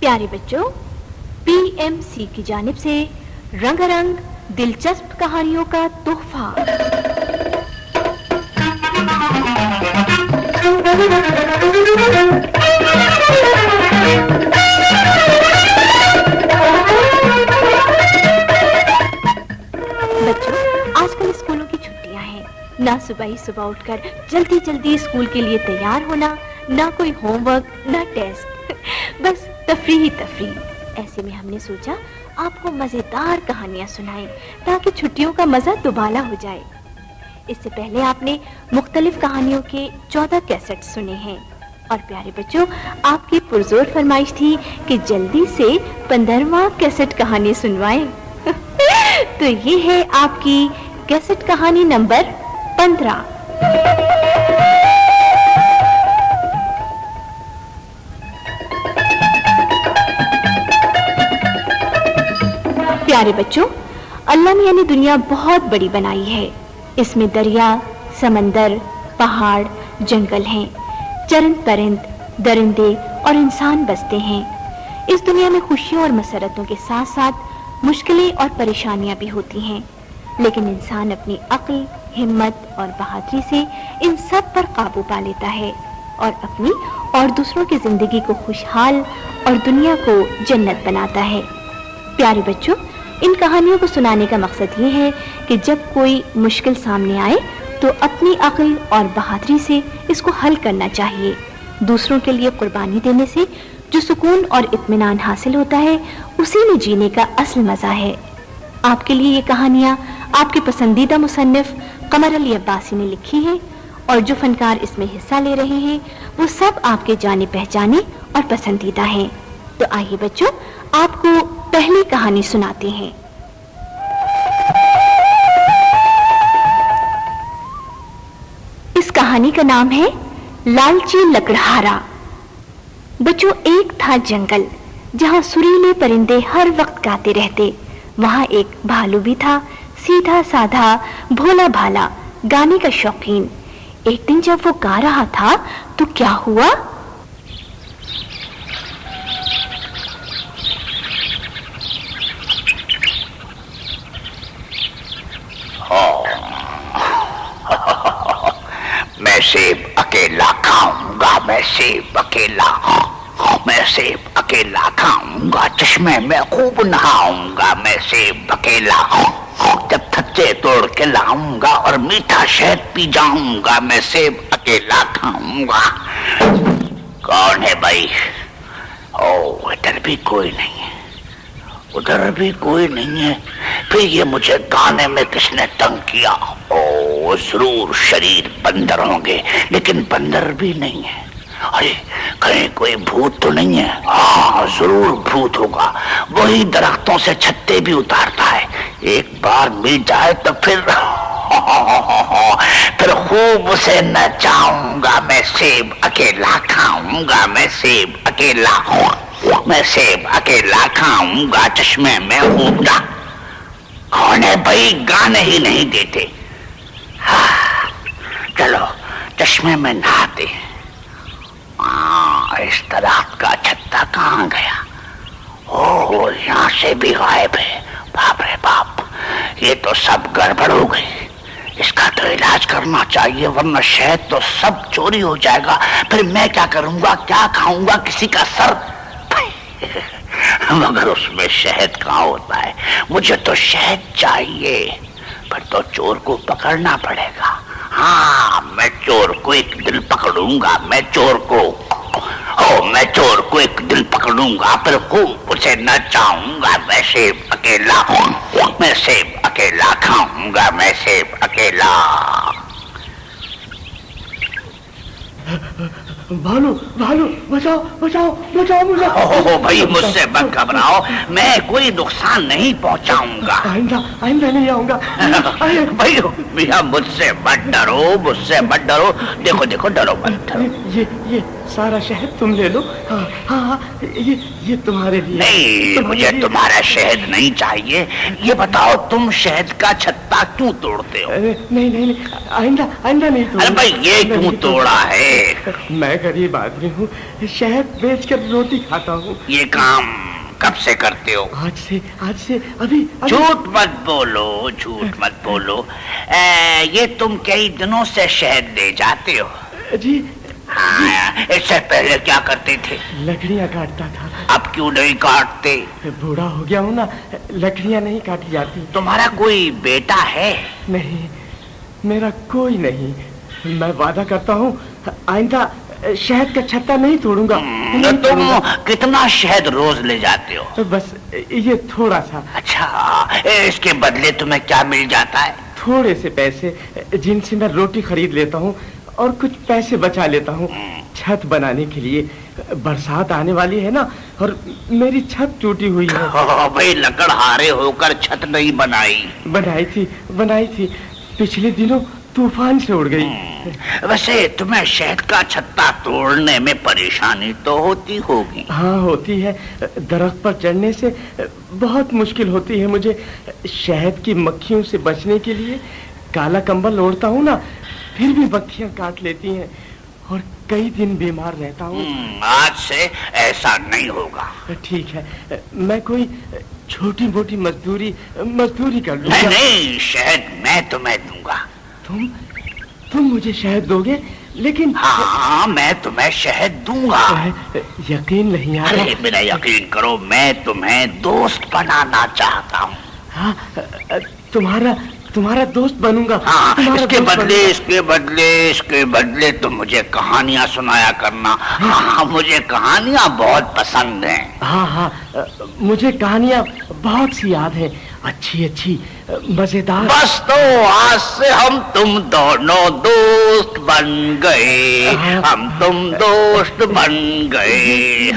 प्यारे बच्चों, PMC की जानिब से रंगारंग दिलचस्प कहानियों का तोहफा। बच्चों, आजकल स्कूलों की छुट्टियां हैं। ना सुबह उठकर जल्दी जल्दी स्कूल के लिए तैयार होना, ना कोई होमवर्क, ना टेस्ट, बस तफरीह ही तफरीह। ऐसे में हमने सोचा आपको मजेदार कहानियां सुनाएं ताकि छुट्टियों का मजा दुबाला हो जाए। इससे पहले आपने मुख्तलिफ कहानियों के 14 कैसेट सुने हैं और प्यारे बच्चों, आपकी पुरजोर फरमाइश थी कि जल्दी से 15वां कैसेट कहानी सुनवाएं। तो ये है आपकी कैसेट कहानी नंबर 15। प्यारे बच्चों, अल्लाह मियां ने दुनिया बहुत बड़ी बनाई है। इसमें दरिया, समंदर, पहाड़, जंगल हैं, चरंद परिंद, दरिंदे और इंसान बसते हैं। इस दुनिया में खुशियों और मसरतों के साथ साथ मुश्किलें और परेशानियां भी होती हैं, लेकिन इंसान अपनी अक्ल, हिम्मत और बहादुरी से इन सब पर काबू पा लेता है और अपनी और दूसरों की जिंदगी को खुशहाल और दुनिया को जन्नत बनाता है। प्यारे बच्चों, इन कहानियों को सुनाने का मकसद ये है कि जब कोई मुश्किल सामने आए तो अपनी अक्ल और बहादुरी से इसको हल करना चाहिए। दूसरों के लिए कुर्बानी देने से जो सुकून और इत्मीनान हासिल होता है, उसी में जीने का असल मजा है। आपके लिए ये कहानियाँ आपके पसंदीदा मुसन्निफ कमर अली अब्बासी ने लिखी हैं और जो फनकार इसमें हिस्सा ले रहे हैं वो सब आपके जाने पहचाने और पसंदीदा हैं। तो आइए बच्चों, आपको पहली कहानी सुनाते हैं। इस कहानी का नाम है लालची लकड़हारा। बच्चों, एक था जंगल जहां सुरीले परिंदे हर वक्त गाते रहते। वहां एक भालू भी था, सीधा साधा, भोला भाला, गाने का शौकीन। एक दिन जब वो गा रहा था तो क्या हुआ? मैं सेब अकेला खाऊंगा, मैं सेब अकेला, मैं सेब अकेला खाऊंगा, चश्मे में खूब नहाऊंगा, मैं सेब अकेला, जब थच्चे तोड़ के लाऊंगा और मीठा शहद पी जाऊंगा, मैं सेब अकेला खाऊंगा। कौन है भाई? ओ, इधर भी कोई नहीं है, उधर भी कोई नहीं है। फिर ये मुझे गाने में किसने तंग किया? ओ, जरूर शरीर बंदर होंगे, लेकिन बंदर भी नहीं है। अरे, कहीं कोई भूत तो नहीं है? हाँ, जरूर भूत होगा। वही दरख्तों से छत्ते भी उतारता है। एक बार मिल जाए तो फिर खूब उसे नचाऊंगा, मैं सेब अकेला खाऊंगा, मैं सेब अकेला, मैं सेब अकेला खाऊंगा, चश्मे में खूबदा। कौन है भाई? गाने ही नहीं देते। हाँ, चलो चश्मे में नहाते हैं। इस दरख्त का छत्ता कहाँ गया? ओह, यहाँ से भी गायब है। बाप रे बाप, ये तो सब गड़बड़ हो गई। इसका तो इलाज करना चाहिए, वरना शहद तो सब चोरी हो जाएगा। फिर मैं क्या करूंगा, क्या खाऊंगा? किसी का सर। मगर उसमें शहद कहाँ होता है? मुझे तो शहद चाहिए। फिर तो चोर को पकड़ना पड़ेगा। हाँ, मैं चोर को एक दिन पकड़ूंगा, मैं चोर को एक दिन पकड़ूंगा, फिर खूब उसे नचाऊंगा, मैं सेब अकेला, मैं सेब अकेला खाऊंगा, मैं सेब अकेला। भालू, भालू, बचाओ, बचाओ, बचाओ मुझे। ओह भाई, मुझसे मत घबराओ, मैं कोई नुकसान नहीं पहुंचाऊंगा। आइंदा, आइंदा नहीं आऊंगा। भाई भैया, मुझसे मत डरो, मुझसे मत डरो। देखो देखो, डरो मत, डरो। ये सारा शहद तुम ले लो। हाँ हाँ हाँ, ये तुम्हारे लिए। नहीं, मुझे तुम्हारा शहद नहीं चाहिए। ये बताओ, तुम शहद का छत्ता क्यों तोड़ते हो? नहीं नहीं नहीं, आइंदा, आइंदा नहीं। अरे भाई, ये क्यों तोड़ा है? मैं गरीब आदमी हूँ, शहद बेच कर रोटी खाता हूँ। ये काम कब से करते हो? आज से अभी। झूठ मत बोलो, झूठ मत बोलो। ये तुम कई दिनों से शहद ले जाते हो? जी। हाँ, इससे पहले क्या करते थे? लकड़ियाँ काटता था। अब क्यों नहीं काटते? बूढ़ा हो गया हूँ ना, लकड़ियाँ नहीं काटी जाती। तुम्हारा कोई बेटा है? नहीं, मेरा कोई नहीं। मैं वादा करता हूँ आइंदा शहद का छत्ता नहीं तोड़ूंगा। तुम कितना शहद रोज ले जाते हो? बस ये थोड़ा सा। अच्छा, इसके बदले तुम्हें क्या मिल जाता है? थोड़े से पैसे, जिनसे मैं रोटी खरीद लेता हूँ और कुछ पैसे बचा लेता हूँ छत बनाने के लिए। बरसात आने वाली है ना, और मेरी छत टूटी हुई है। भाई, लकड़हारे होकर छत नहीं बनाई? बनाई थी पिछले दिनों तूफान से उड़ गई। वैसे तुम्हें शहद का छत्ता तोड़ने में परेशानी तो होती होगी? हाँ, होती है। दरख्त पर चढ़ने से बहुत मुश्किल होती है मुझे। शहद की मक्खियों से बचने के लिए काला कंबल ओढ़ता हूँ ना, फिर भी मक्खियाँ काट लेती हैं और कई दिन बीमार रहता हूँ। आज से ऐसा नहीं होगा। ठीक है, मैं कोई छोटी मोटी मजदूरी कर लूँगा। नहीं, शहद मैं तुम्हें दूंगा। तुम मुझे शहद दोगे? लेकिन हाँ, मैं तुम्हें शहद दूंगा। यकीन नहीं आ रहा। अरे मेरा यकीन करो, मैं तुम्हें दोस्त बनाना चाहता हूँ। हाँ, तुम्हारा दोस्त बनूंगा। हाँ, इसके बदले तुम मुझे कहानियाँ सुनाया करना। हाँ, मुझे कहानियाँ बहुत पसंद हैं। हाँ, मुझे कहानियाँ बहुत सी याद है, अच्छी मजेदार। बस तो आज से हम तुम दोनों दोस्त बन गए। हम तुम दोस्त बन गए।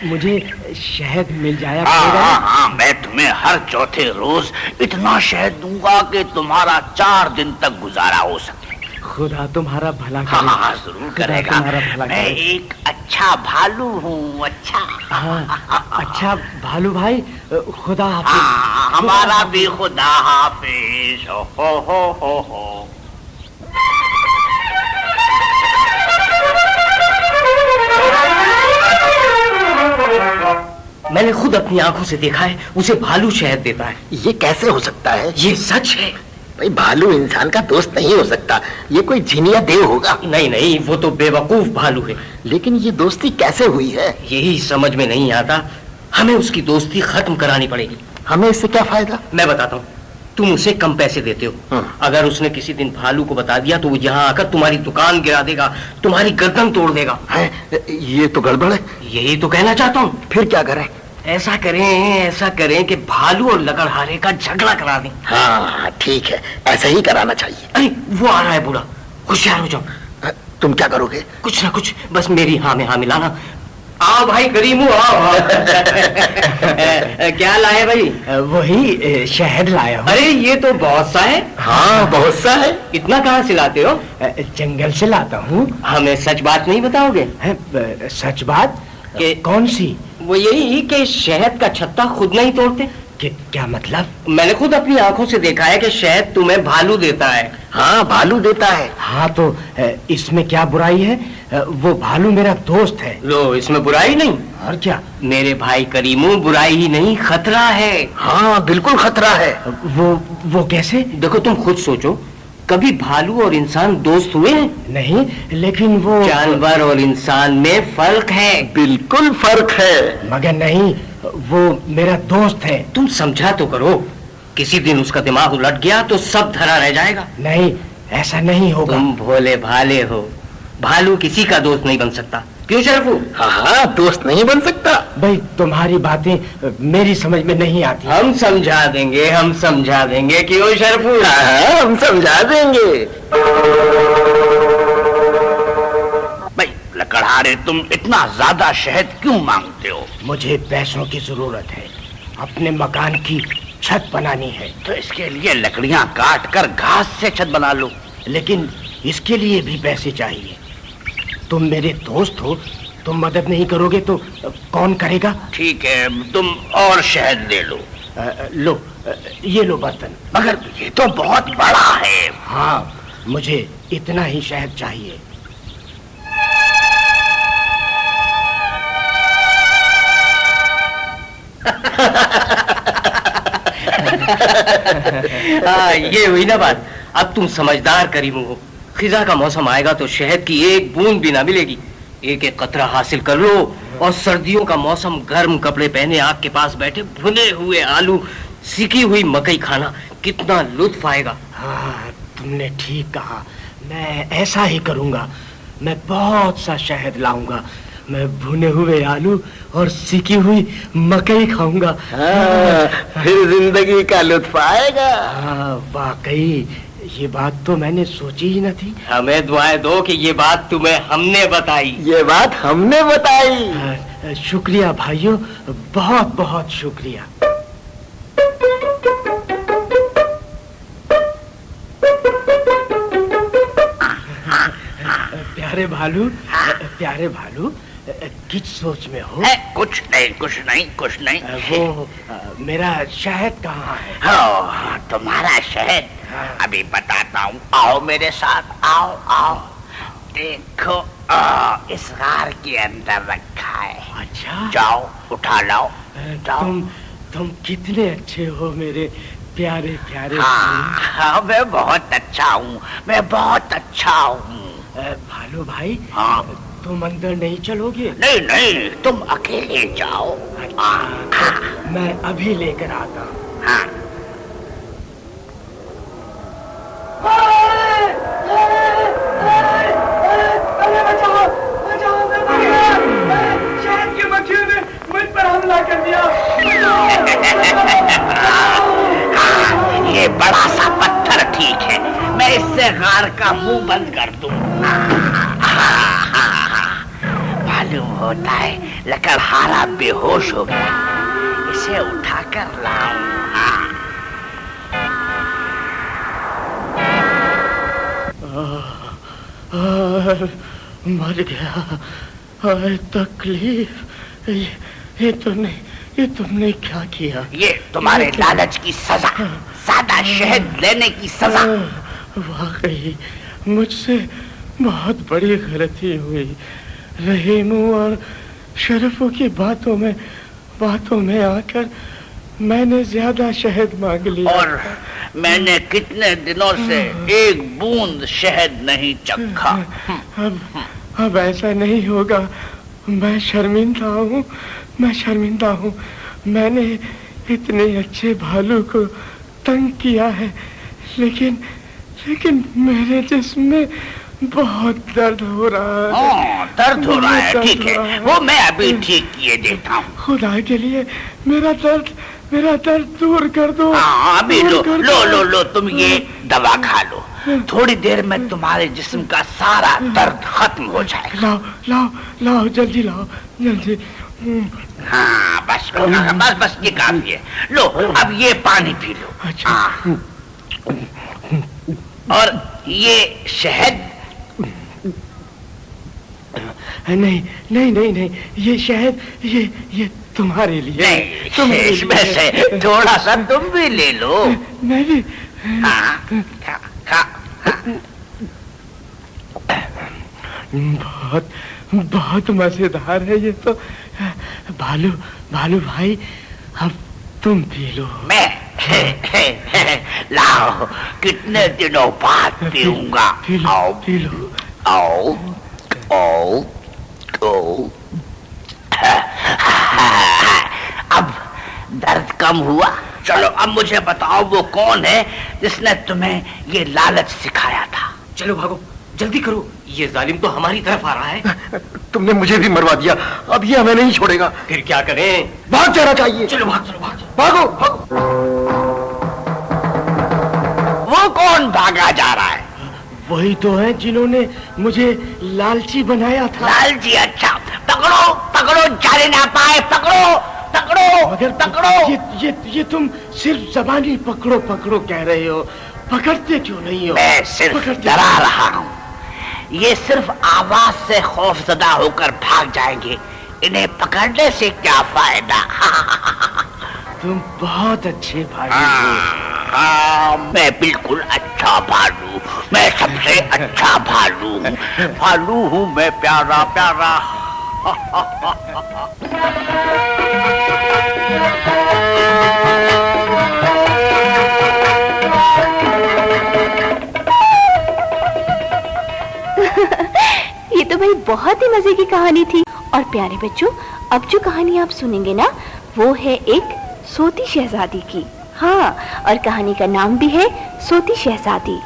मुझे शहद मिल जाया। हाँ, मैं तुम्हें हर चौथे रोज इतना शहद दूंगा कि तुम्हारा 4 दिन तक गुजारा हो सके। खुदा तुम्हारा भला करे। हाँ, जरूर करेगा। मैं एक अच्छा भालू हूँ। अच्छा भालू भाई, खुदा हाफिज। हमारा भी खुदा हाफिज। हो। मैंने खुद अपनी आंखों से देखा है, उसे भालू शहद देता है। ये कैसे हो सकता है? ये सच है। भाई, भालू इंसान का दोस्त नहीं हो सकता, ये कोई जिनिया देव होगा। नहीं, वो तो बेवकूफ भालू है। लेकिन ये दोस्ती कैसे हुई है? यही समझ में नहीं आता। हमें उसकी दोस्ती खत्म करानी पड़ेगी। हमें इससे क्या फायदा? मैं बताता हूँ। तुम उसे कम पैसे देते हो। अगर उसने किसी दिन भालू को बता दिया तो वो यहाँ आकर तुम्हारी दुकान गिरा देगा, तुम्हारी गर्दन तोड़ देगा। ये तो गड़बड़ है। यही तो कहना चाहता हूँ। फिर क्या करें? ऐसा करें कि भालू और लकड़हारे का झगड़ा करा दें। हाँ, ठीक है, ऐसा ही कराना चाहिए। अरे, वो आ रहा है बूढ़ा, होशियार हो जाओ। तुम क्या करोगे? कुछ ना कुछ, बस मेरी हाँ में हाँ मिलाना। आओ भाई करीमू, आओ। क्या लाए भाई? वही शहद लाया हूँ। अरे, ये तो बहुत सा है। हाँ, बहुत सा है। इतना कहाँ से लाते हो? जंगल से लाता हूँ। हमें सच बात नहीं बताओगे? सच बात? कौन सी? वो यही कि शहद का छत्ता खुद नहीं तोड़ते। क्या मतलब? मैंने खुद अपनी आंखों से देखा है कि शहद तुम्हें भालू देता है। हाँ, भालू देता है। हाँ, तो इसमें क्या बुराई है? वो भालू मेरा दोस्त है। लो, इसमें बुराई नहीं। और क्या? मेरे भाई करीमू, बुराई ही नहीं, खतरा है। हाँ, बिल्कुल खतरा है। वो कैसे? देखो, तुम खुद सोचो, कभी भालू और इंसान दोस्त हुए हैं? नहीं, लेकिन वो जानवर और इंसान में फर्क है। बिल्कुल फर्क है। मगर नहीं, वो मेरा दोस्त है। तुम समझा तो करो। किसी दिन उसका दिमाग उलट गया तो सब धरा रह जाएगा। नहीं, ऐसा नहीं होगा। तुम भोले भाले हो। भालू किसी का दोस्त नहीं बन सकता। क्यों शरफू? हाँ, दोस्त नहीं बन सकता। भाई, तुम्हारी बातें मेरी समझ में नहीं आती। हम समझा देंगे। क्यों शरफू? हाँ, हम समझा देंगे। भाई लकड़हारे, तुम इतना ज्यादा शहद क्यों मांगते हो? मुझे पैसों की जरूरत है, अपने मकान की छत बनानी है। तो इसके लिए लकड़ियां काट कर घास से छत बना लो। लेकिन इसके लिए भी पैसे चाहिए। तुम मेरे दोस्त हो, तुम मदद नहीं करोगे तो कौन करेगा? ठीक है, तुम और शहद ले लो। लो, ये लो बर्तन। मगर ये तो बहुत बड़ा है। हाँ, मुझे इतना ही शहद चाहिए। یہ ہوئی نا بات. اب تم سمجھدار کریم ہو. خزاں کا موسم آئے گا تو شہد کی ایک بوند بھی نہ ملے گی. ایک ایک قطرہ حاصل کر لو. اور سردیوں کا موسم گرم کپڑے پہنے آگ کے پاس بیٹھے بھنے ہوئے آلو سکی ہوئی مکئی کھانا کتنا لطف آئے گا. ہاں تم نے ٹھیک کہا. میں ایسا ہی کروں گا. میں بہت سا شہد لاؤں گا. میں بھنے ہوئے آلو اور سکی ہوئی مکئی کھاؤں گا. پھر زندگی کا لطف آئے گا. ہاں واقعی یہ بات تو میں نے سوچی ہی نہ تھی. ہمیں دعائیں دو کہ یہ بات تمہیں ہم نے بتائی. یہ بات ہم نے بتائی. شکریہ بھائیوں, بہت بہت شکریہ. پیارے بھالو کس سوچ میں ہو؟ کچھ نہیں. وہ میرا شہد کہاں ہے؟ ہاں تمہارا شہد ابھی بتاتا ہوں. آؤ میرے ساتھ, آؤ. دیکھو اس غار کے اندر رکھا ہے. اچھا جاؤ اٹھا لاؤ. تم کتنے اچھے ہو میرے پیارے. ہاں میں بہت اچھا ہوں. بھالو بھائی, ہاں تم اندر نہیں چلو گے؟ نہیں تم اکیلے جاؤ. میں ابھی لے کر آتا ہوں. ہاں شہد کی مکھیوں نے مجھ پر حملہ کر دیا. یہ بڑا سا پتھر ٹھیک ہے, میں اس سے غار کا منہ بند کر دوں. معلوم ہوتا ہے لکڑہارا بے ہوش ہو گیا. اسے اٹھا کر لاؤں. مر گیا. تکلیف. یہ تم نے کیا کیا؟ یہ تمہارے لالچ کی سزا, سادہ شہد لینے کی سزا. واقعی مجھ سے بہت بڑی غلطی ہوئی. رحیموں اور شرفوں کی باتوں میں آ کر میں نے زیادہ شہد مانگ لیا. اور میں نے کتنے دنوں سے ایک بوند شہد نہیں چکھا. اب ایسا نہیں ہوگا. میں شرمندہ ہوں. میں نے اتنے اچھے بھالو کو تنگ کیا ہے, لیکن میرے جسم میں بہت درد ہو رہا ہے. درد ہو رہا ہے, ٹھیک ہے, وہ میں ابھی ٹھیک کیے دیتا ہوں. خدا کے لیے میرا درد دور کر دو. ابھی لو تم یہ دوا کھا لو. تھوڑی دیر میں تمہارے جسم کا سارا درد ختم ہو جائے گا. لاؤ جلدی لاؤ. ہاں بس یہ کافی ہے. لو اب یہ پانی پی لو. اچھا. اور یہ شہد نہیں, یہ شہد یہ تمہارے لیے. اس میں سے تھوڑا سا تم بھی لے لو. میں بھی. بہت مزیدار ہے یہ تو. بھالو بھائی, اب تم پی لو. میں لاؤ, کتنے دنوں بعد پیوں گا. پی لو. آؤ. اب درد کم ہوا. چلو اب مجھے بتاؤ وہ کون ہے جس نے تمہیں یہ لالچ سکھایا تھا. چلو بھاگو, جلدی کرو, یہ ظالم تو ہماری طرف آ رہا ہے. تم نے مجھے بھی مروا دیا, اب یہ ہمیں نہیں چھوڑے گا. پھر کیا کریں؟ بھاگ جانا چاہیے. چلو بھاگو. وہ کون بھاگا جا رہا ہے؟ وہی تو ہیں جنہوں نے مجھے لالچی بنایا تھا. لالچی؟ اچھا, پکڑو جانے نہ پائے. پکڑو. یہ تم صرف زبانی پکڑو کہہ رہے ہو, پکڑتے کیوں نہیں ہو؟ میں صرف ڈرا رہا ہوں. یہ صرف آواز سے خوف زدہ ہو کر بھاگ جائیں گے. انہیں پکڑنے سے کیا فائدہ. تم بہت اچھے بھائی ہو. ہاں میں بالکل اچھا بھالو. میں سب سے اچھا بھالو ہوں میں. پیارا. ये तो भाई बहुत ही मजे की कहानी थी। और प्यारे बच्चों, अब जो कहानी आप सुनेंगे ना, वो है एक सोती शहजादी की। हाँ, और कहानी का नाम भी है सोती शहजादी।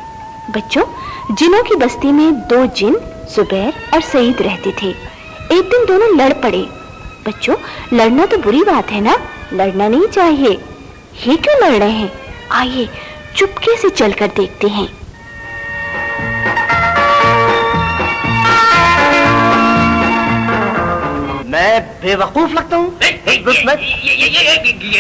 बच्चों, जिनों की बस्ती में दो जिन जुबैर और सईद रहते थे। एक दिन दोनों लड़ पड़े। बच्चों, लड़ना तो बुरी बात है ना, लड़ना नहीं चाहिए। ये क्यों लड़ रहे हैं? आइए चुपके से चलकर देखते हैं। मैं बेवकूफ लगता हूँ?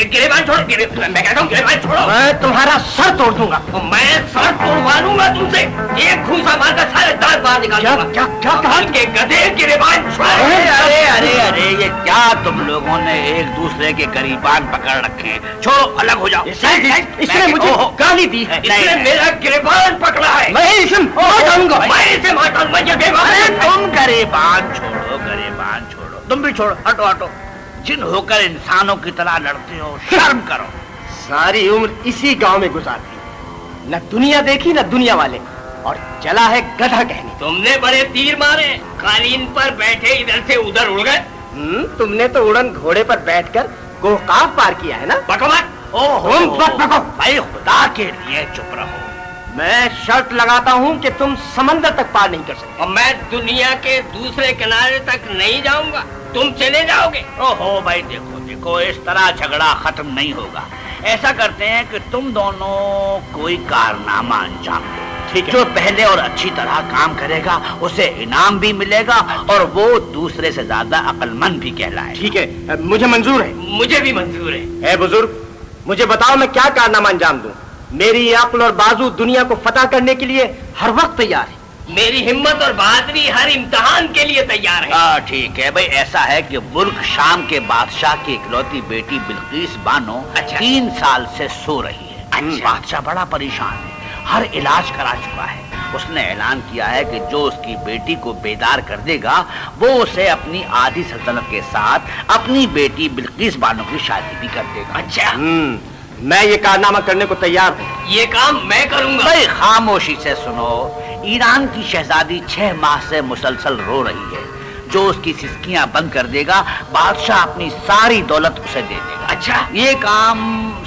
गिरेबान छोड़ो, मैं कहता हूँ गिरेबान छोड़ो। मैं तुम्हारा सर तोड़ दूंगा। मैं सर तोड़वा लूंगा तुमसे, एक घूंसा मारकर सारे दांत बाहर निकाल दूंगा। क्या क्या कहा? के गधे, गिरेबान छोड़ो। अरे अरे अरे, ये क्या तुम लोगों ने एक दूसरे के गरीबान पकड़ रखे हैं? छोड़ो, अलग हो जाओ। इसने मुझे गाली दी है। इसने मेरा गिरेबान पकड़ा है। मैं इसे मार डालूंगा। मैं इसे मार डालूंगा। तुम गरीबान छोड़ो, गरीबान छोड़ो, तुम भी छोड़ो, हटो हटो। जिन होकर इंसानों की तरह लड़ते हो, शर्म करो। सारी उम्र इसी गांव में गुजार दी, न दुनिया देखी न दुनिया वाले, और चला है गधा कहने। तुमने बड़े तीर मारे, कालीन पर बैठे इधर से उधर उड़ गए। तुमने तो उड़न घोड़े पर बैठकर गोकाक पार किया है ना। बकवास। तुम बक बको। भाई खुदा के लिए चुप रहो। मैं शर्त लगाता हूँ कि तुम समंदर तक पार नहीं कर सकते। और मैं दुनिया के दूसरे किनारे तक नहीं जाऊंगा, तुम चले जाओगे। ओहो भाई, देखो देखो, इस तरह झगड़ा खत्म नहीं होगा। ऐसा करते हैं कि तुम दोनों कोई कारनामा अंजाम दो। ठीक है। जो पहले और अच्छी तरह काम करेगा उसे इनाम भी मिलेगा, और वो दूसरे से ज्यादा अक्लमंद भी कहलाएगा। ठीक है, मुझे मंजूर है। मुझे भी मंजूर है। ए बुजुर्ग, मुझे बताओ मैं क्या कारनामा अंजाम दूं? मेरी अक्ल और बाजू दुनिया को फतह करने के लिए हर वक्त तैयार है। मेरी हिम्मत और बहादुरी हर इम्तिहान के लिए तैयार है। ठीक है भाई, ऐसा है कि मुल्क शाम के बादशाह की इकलौती बेटी बिल्किस बानो 3 साल से सो रही है। बादशाह बड़ा परेशान है, हर इलाज करा चुका है। उसने ऐलान किया है कि जो उसकी बेटी को बेदार कर देगा, वो उसे अपनी आधी सल्तनत के साथ अपनी बेटी बिल्किस बानो की शादी भी कर देगा। अच्छा, मैं ये कारनामा करने को तैयार हूँ। ये काम मैं करूंगा। भाई खामोशी से सुनो। ईरान की शहजादी 6 माह से मुसलसल रो रही है। जो उसकी सिसकियां बंद कर देगा, बादशाह अपनी सारी दौलत उसे दे देगा। अच्छा, ये काम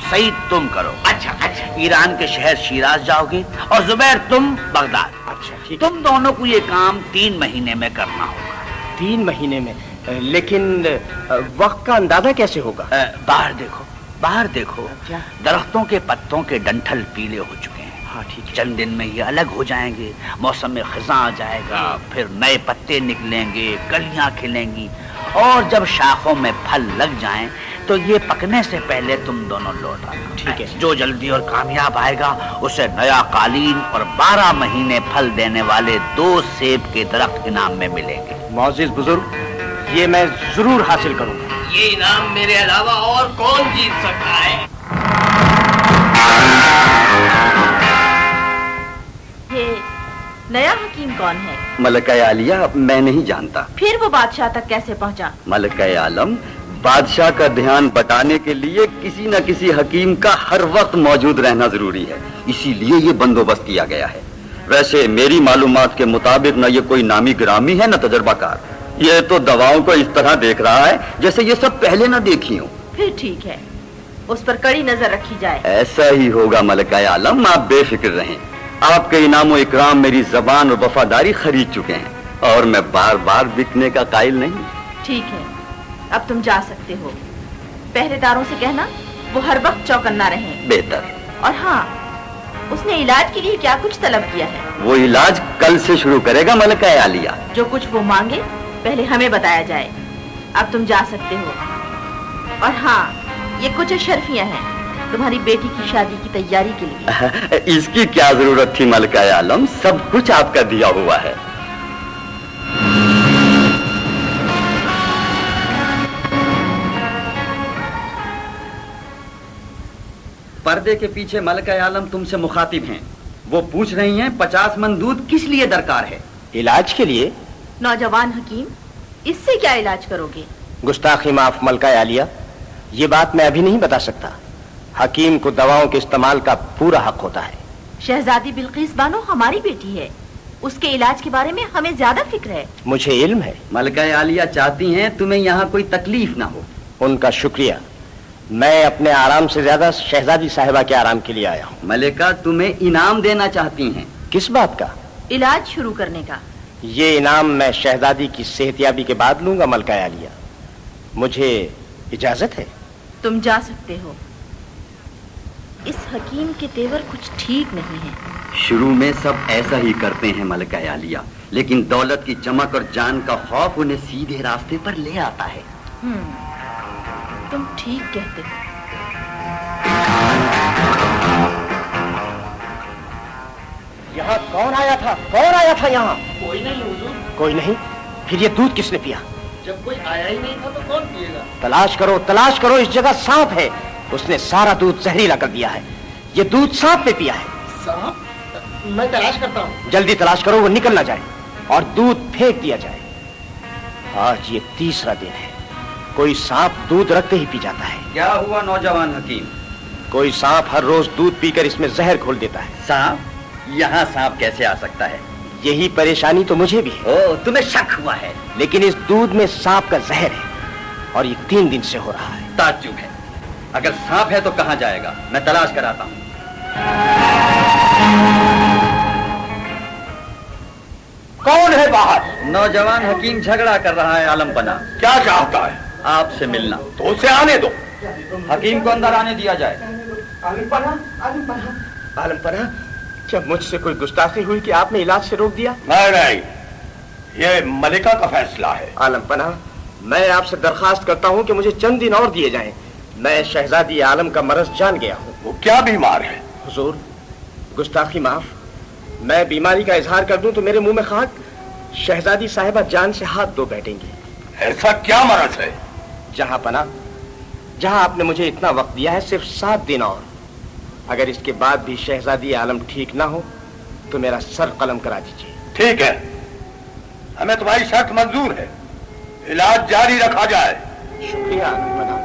सही तुम करो। अच्छा अच्छा। ईरान के शहर शिराज जाओगे और जुबैर तुम बगदाद। अच्छा ठीक। तुम दोनों को ये काम 3 महीने में करना होगा। 3 महीने में? लेकिन वक्त का अंदाजा कैसे होगा? बाहर देखो, बाहर देखो। क्या? दरख्तों के पत्तों के डंठल पीले हो चुके हैं। हाँ ठीक है। चंद दिन में ये अलग हो जाएंगे, मौसम में खिज़ां आ जाएगा, फिर नए पत्ते निकलेंगे, कलियां खिलेंगी, और जब शाखों में फल लग जाएं तो ये पकने से पहले तुम दोनों लौट आना। ठीक है। जो जल्दी और कामयाब आएगा उसे नया कालीन और 12 महीने फल देने वाले 2 सेब के दरख्त इनाम में मिलेंगे। मौजिज़ बुजुर्ग, ये मैं जरूर हासिल करूंगा। ये इनाम मेरे अलावा और कौन जीत सकता है? ये नया हकीम कौन है? मलका आलिया मैं नहीं जानता। फिर वो बादशाह तक कैसे पहुंचा? मलका आलम, बादशाह का ध्यान बटाने के लिए किसी न किसी हकीम का हर वक्त मौजूद रहना जरूरी है, इसीलिए ये बंदोबस्त किया गया है। वैसे मेरी मालूमात के मुताबिक न ये कोई नामी ग्रामी है न तजर्बाकार। ये तो दवाओं को इस तरह देख रहा है जैसे ये सब पहले न देखी हो। फिर ठीक है, उस पर कड़ी नजर रखी जाए। ऐसा ही होगा मलका आलम, आप बेफिक्र रहें। आपके इनाम और इकराम मेरी जबान और वफादारी खरीद चुके हैं, और मैं बार बार बिकने का कायल नहीं। ठीक है, अब तुम जा सकते हो। पहरेदारों से कहना वो हर वक्त चौकन्ना रहें। बेहतर। और हाँ, उसने इलाज के लिए क्या कुछ तलब किया है? वो इलाज कल से शुरू करेगा मलका आलिया। जो कुछ वो मांगे पहले हमें बताया जाए। अब तुम जा सकते हो। और हाँ, ये कुछ शर्फियां हैं तुम्हारी बेटी की शादी की तैयारी के लिए। इसकी क्या जरूरत थी मलका आलम, सब कुछ आपका दिया हुआ है। पर्दे के पीछे मलका आलम तुमसे मुखातिब हैं। वो पूछ रही हैं 50 मन दूध किस लिए दरकार है? इलाज के लिए। नौजवान हकीम, इससे क्या इलाज करोगे? गुस्ताखी माफ मलका आलिया, ये बात मैं अभी नहीं बता सकता। हकीम को दवाओं के इस्तेमाल का पूरा हक होता है। शहजादी बिल्किस बानो हमारी बेटी है, उसके इलाज के बारे में हमें ज्यादा फिक्र है। मुझे इल्म है। मलका आलिया चाहती हैं तुम्हें यहाँ कोई तकलीफ ना हो। उनका शुक्रिया। मैं अपने आराम से ज्यादा शहजादी साहिबा के आराम के लिए आया हूँ। मलिका तुम्हें इनाम देना चाहती हैं। किस बात का? इलाज शुरू करने का। ये इनाम मैं शहजादी की सेहतियाबी के बाद लूंगा मलका आलिया। मुझे इजाजत है? तुम जा सकते हो। इस हकीम के तेवर कुछ ठीक नहीं है। शुरू में सब ऐसा ही करते हैं मलका आलिया, लेकिन दौलत की चमक और जान का खौफ उन्हें सीधे रास्ते पर ले आता है। तुम ठीक कहते हो। यहाँ कौन आया था? कौन आया था यहाँ? कोई नहीं हुजूर। कोई नहीं? फिर ये दूध किसने पिया? जब कोई आया ही नहीं था तो कौन पिएगा? तलाश करो, इस जगह सांप है। उसने सारा दूध जहरीला कर दिया है। ये दूध सांप ने पिया है। सांप? मैं तलाश करता हूँ। जल्दी तलाश करो, वो निकल ना जाए और दूध फेंक दिया जाए। आज ये तीसरा दिन है, कोई सांप दूध रखते ही पी जाता है। क्या हुआ नौजवान हकीम? कोई सांप हर रोज दूध पीकर इसमें जहर घोल देता है। सांप? यहाँ सांप कैसे आ सकता है? यही परेशानी तो मुझे भी है। ओ, तुम्हें शक हुआ है? लेकिन इस दूध में सांप का जहर है और ये 3 दिन से हो रहा है। ताज्जुब है। अगर सांप है तो कहाँ जाएगा? मैं तलाश कराता हूँ। कौन है बाहर? नौजवान हकीम झगड़ा कर रहा है आलमपना। क्या चाहता है? आपसे मिलना। तो उसे आने दो। हकीम को अंदर आने दिया जाए। आलमपना, जब मुझसे कोई गुस्ताखी हुई कि आपने इलाज से रोक दिया? नहीं, ये मलिका का फैसला है। आलमपना, मैं आपसे दरखास्त करता हूँ कि मुझे चंद दिन और दिए जाएं। मैं शहजादी आलम का मरज जान गया हूँ। वो क्या बीमार है? हुजूर, गुस्ताखी माफ। मैं बीमारी का इजहार कर दूं तो मेरे मुंह में खाक। शहजादी साहिबा जान से हाथ धो बैठेंगी। ऐसा क्या मरज है? जहां पना, जहां आपने मुझे इतना वक्त दिया है, सिर्फ 7 दिन और। अगर इसके बाद भी शहजादी आलम ठीक ना हो तो मेरा सर कलम करा दीजिए। ठीक है, हमें तुम्हारी शर्त मंजूर है। इलाज जारी रखा जाए। शुक्रिया आलमपना।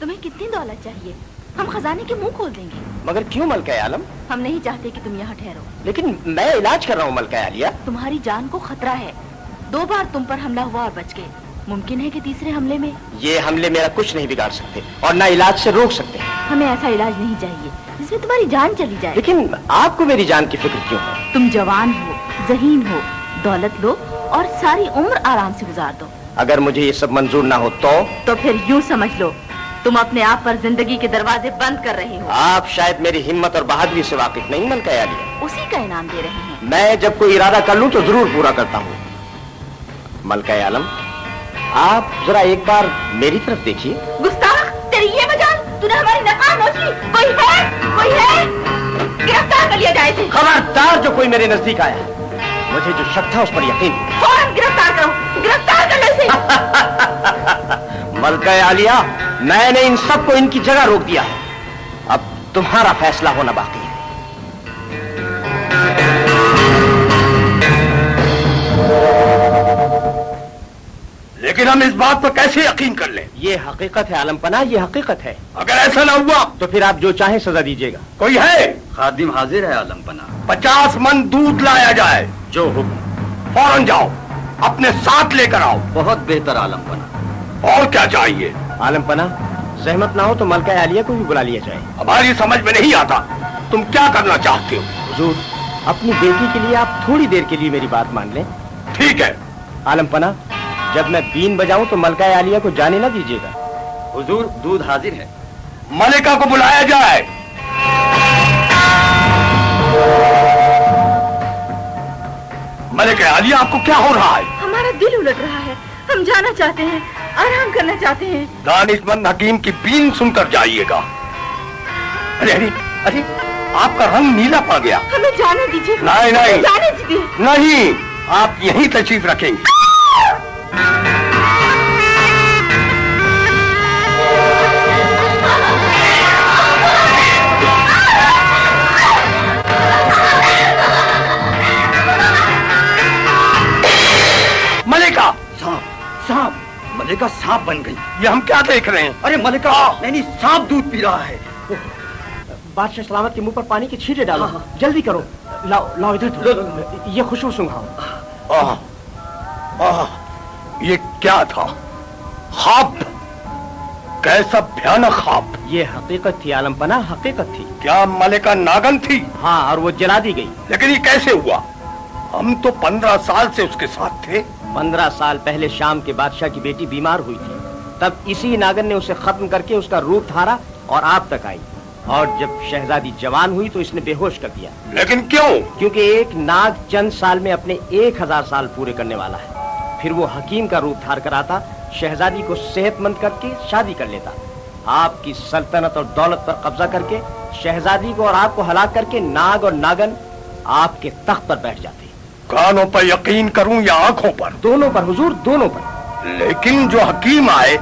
तुम्हें कितनी दौलत चाहिए? हम खजाने के मुंह खोल देंगे। मगर क्यों मलका आलम? हम नहीं चाहते कि तुम यहाँ ठहरो। लेकिन मैं इलाज कर रहा हूँ मलका आलिया। तुम्हारी जान को खतरा है। 2 बार तुम पर हमला हुआ और बच गए। मुमकिन है कि तीसरे हमले में। ये हमले मेरा कुछ नहीं बिगाड़ सकते और ना इलाज से रोक सकते। हमें ऐसा इलाज नहीं चाहिए जिसमें तुम्हारी जान चली जाए। लेकिन आपको मेरी जान की फिक्र क्यों है? तुम जवान हो, ज़हीन हो, दौलत लो और सारी उम्र आराम से गुजार दो। अगर मुझे ये सब मंजूर ना हो तो फिर यूं समझ लो, तुम अपने आप पर जिंदगी के दरवाजे बंद कर रहे हो। आप शायद मेरी हिम्मत और बहादुरी से वाकिफ नहीं मलका आलिया। उसी का इनाम दे रहे हैं। मैं जब कोई इरादा कर लूं तो जरूर पूरा करता हूँ। मलका आलम, आप जरा एक बार मेरी तरफ देखिए। गुस्ताख, तेरी ये मजाल, तूने हमारी नकाब नोच ली। कोई है? गिरफ्तार कर लिया जाए इसे। खबरदार जो कोई मेरे नजदीक आया। मुझे जो शक था उस पर यकीन। फौरन गिरफ्तार करो, गिरफ्तार कर लो इसे। मलका आलिया, मैंने इन सबको इनकी जगह रोक दिया है। अब तुम्हारा फैसला होना बाकी है। लेकिन हम इस बात पर कैसे यकीन कर लें? ये हकीकत है आलमपना, ये हकीकत है। अगर ऐसा ना हुआ तो फिर आप जो चाहें सजा दीजिएगा। कोई है? खादिम हाजिर है आलमपना। 50 मन दूध लाया जाए। जो हुक्म। फौरन जाओ, अपने साथ लेकर आओ। बहुत बेहतर आलमपना। और क्या चाहिए? आलमपना, जहमत ना हो तो मलका आलिया को भी बुला लिया जाए। हमारी समझ में नहीं आता तुम क्या करना चाहते हो। हुजूर, अपनी बेटी के लिए आप थोड़ी देर के लिए मेरी बात मान लें। ठीक है। आलमपना, जब मैं बीन बजाऊं तो मलका आलिया को जाने ना दीजिएगा। हुजूर, दूध हाजिर है। मलिका को बुलाया जाए। मलिका आलिया, आपको क्या हो रहा है? हमारा दिल उलट रहा है। हम जाना चाहते हैं, आराम करना चाहते हैं। दानिशमंद हकीम की बीन सुनकर जाइएगा। अरे अरे अरे, आपका रंग नीला पड़ गया। हमें जाने दीजिए। नहीं नहीं, जाने दीजिए। नहीं, आप यहीं तशरीफ रखेंगे। मलिका सांप बन गई। ये हम क्या देख रहे हैं? अरे मलिका, नहीं सांप दूध पी रहा है। बादशाह सलामत के मुंह पर पानी के छींटे डालो। जल्दी करो। लाओ लाओ इधर। ये खुशबू सूंघाओ। ये क्या था? ख्वाब? कैसा भयानक ख्वाब? ये हकीकत थी आलम पना, हकीकत थी। क्या मलिका नागन थी? हाँ, और वो जला दी गई। लेकिन ये कैसे हुआ? हम तो 15 साल से उसके साथ थे। 15 साल पहले शाम के बादशाह की बेटी बीमार हुई थी, तब इसी नागन ने उसे खत्म करके उसका रूप धारा और आप तक आई। और जब शहजादी जवान हुई तो इसने बेहोश कर दिया। लेकिन क्यों? क्योंकि एक नाग चंद साल में अपने 1000 साल पूरे करने वाला है। फिर वो हकीम का रूप धार कर आता, शहजादी को सेहतमंद करके शादी कर लेता, आपकी सल्तनत और दौलत पर कब्जा करके शहजादी को और आपको हलाक करके नाग और नागन आपके तख्त पर बैठ जाते। कानों पर यकीन करूं या आंखों पर? दोनों पर हुजूर, दोनों पर। लेकिन जो हकीम आए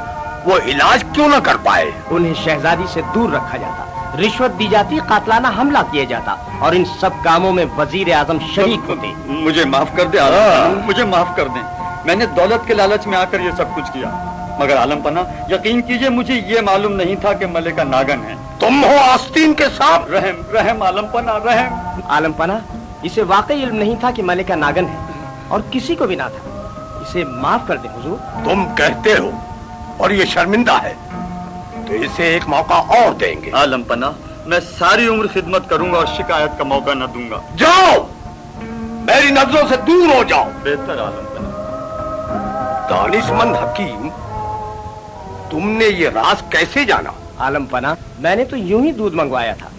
वो इलाज क्यों न कर पाए? उन्हें शहजादी से दूर रखा जाता, रिश्वत दी जाती, कातलाना हमला किया जाता, और इन सब कामों में वजीर आजम शरीक होते। मुझे माफ कर दे आलम, मुझे माफ कर दे। मैंने दौलत के लालच में आकर ये सब कुछ किया, मगर आलम पना यकीन कीजिए मुझे ये मालूम नहीं था कि मलिका नागन है। तुम हो आस्तीन के साथ। रहम रहम आलम पना, रहम। आलम पना, इसे वाकई इल्म नहीं था कि मलिका नागन है, और किसी को भी ना था। इसे माफ कर दे हुजूर। तुम कहते हो और ये शर्मिंदा है, तो इसे एक मौका और देंगे। आलम पना, मैं सारी उम्र खिदमत करूंगा और शिकायत का मौका न दूंगा। जाओ, मेरी नजरों से दूर हो जाओ। बेहतर आलम पना। दानिशमंद हकीम, तुमने ये राज कैसे जाना? आलम पना, मैंने तो यूं ही दूध मंगवाया था,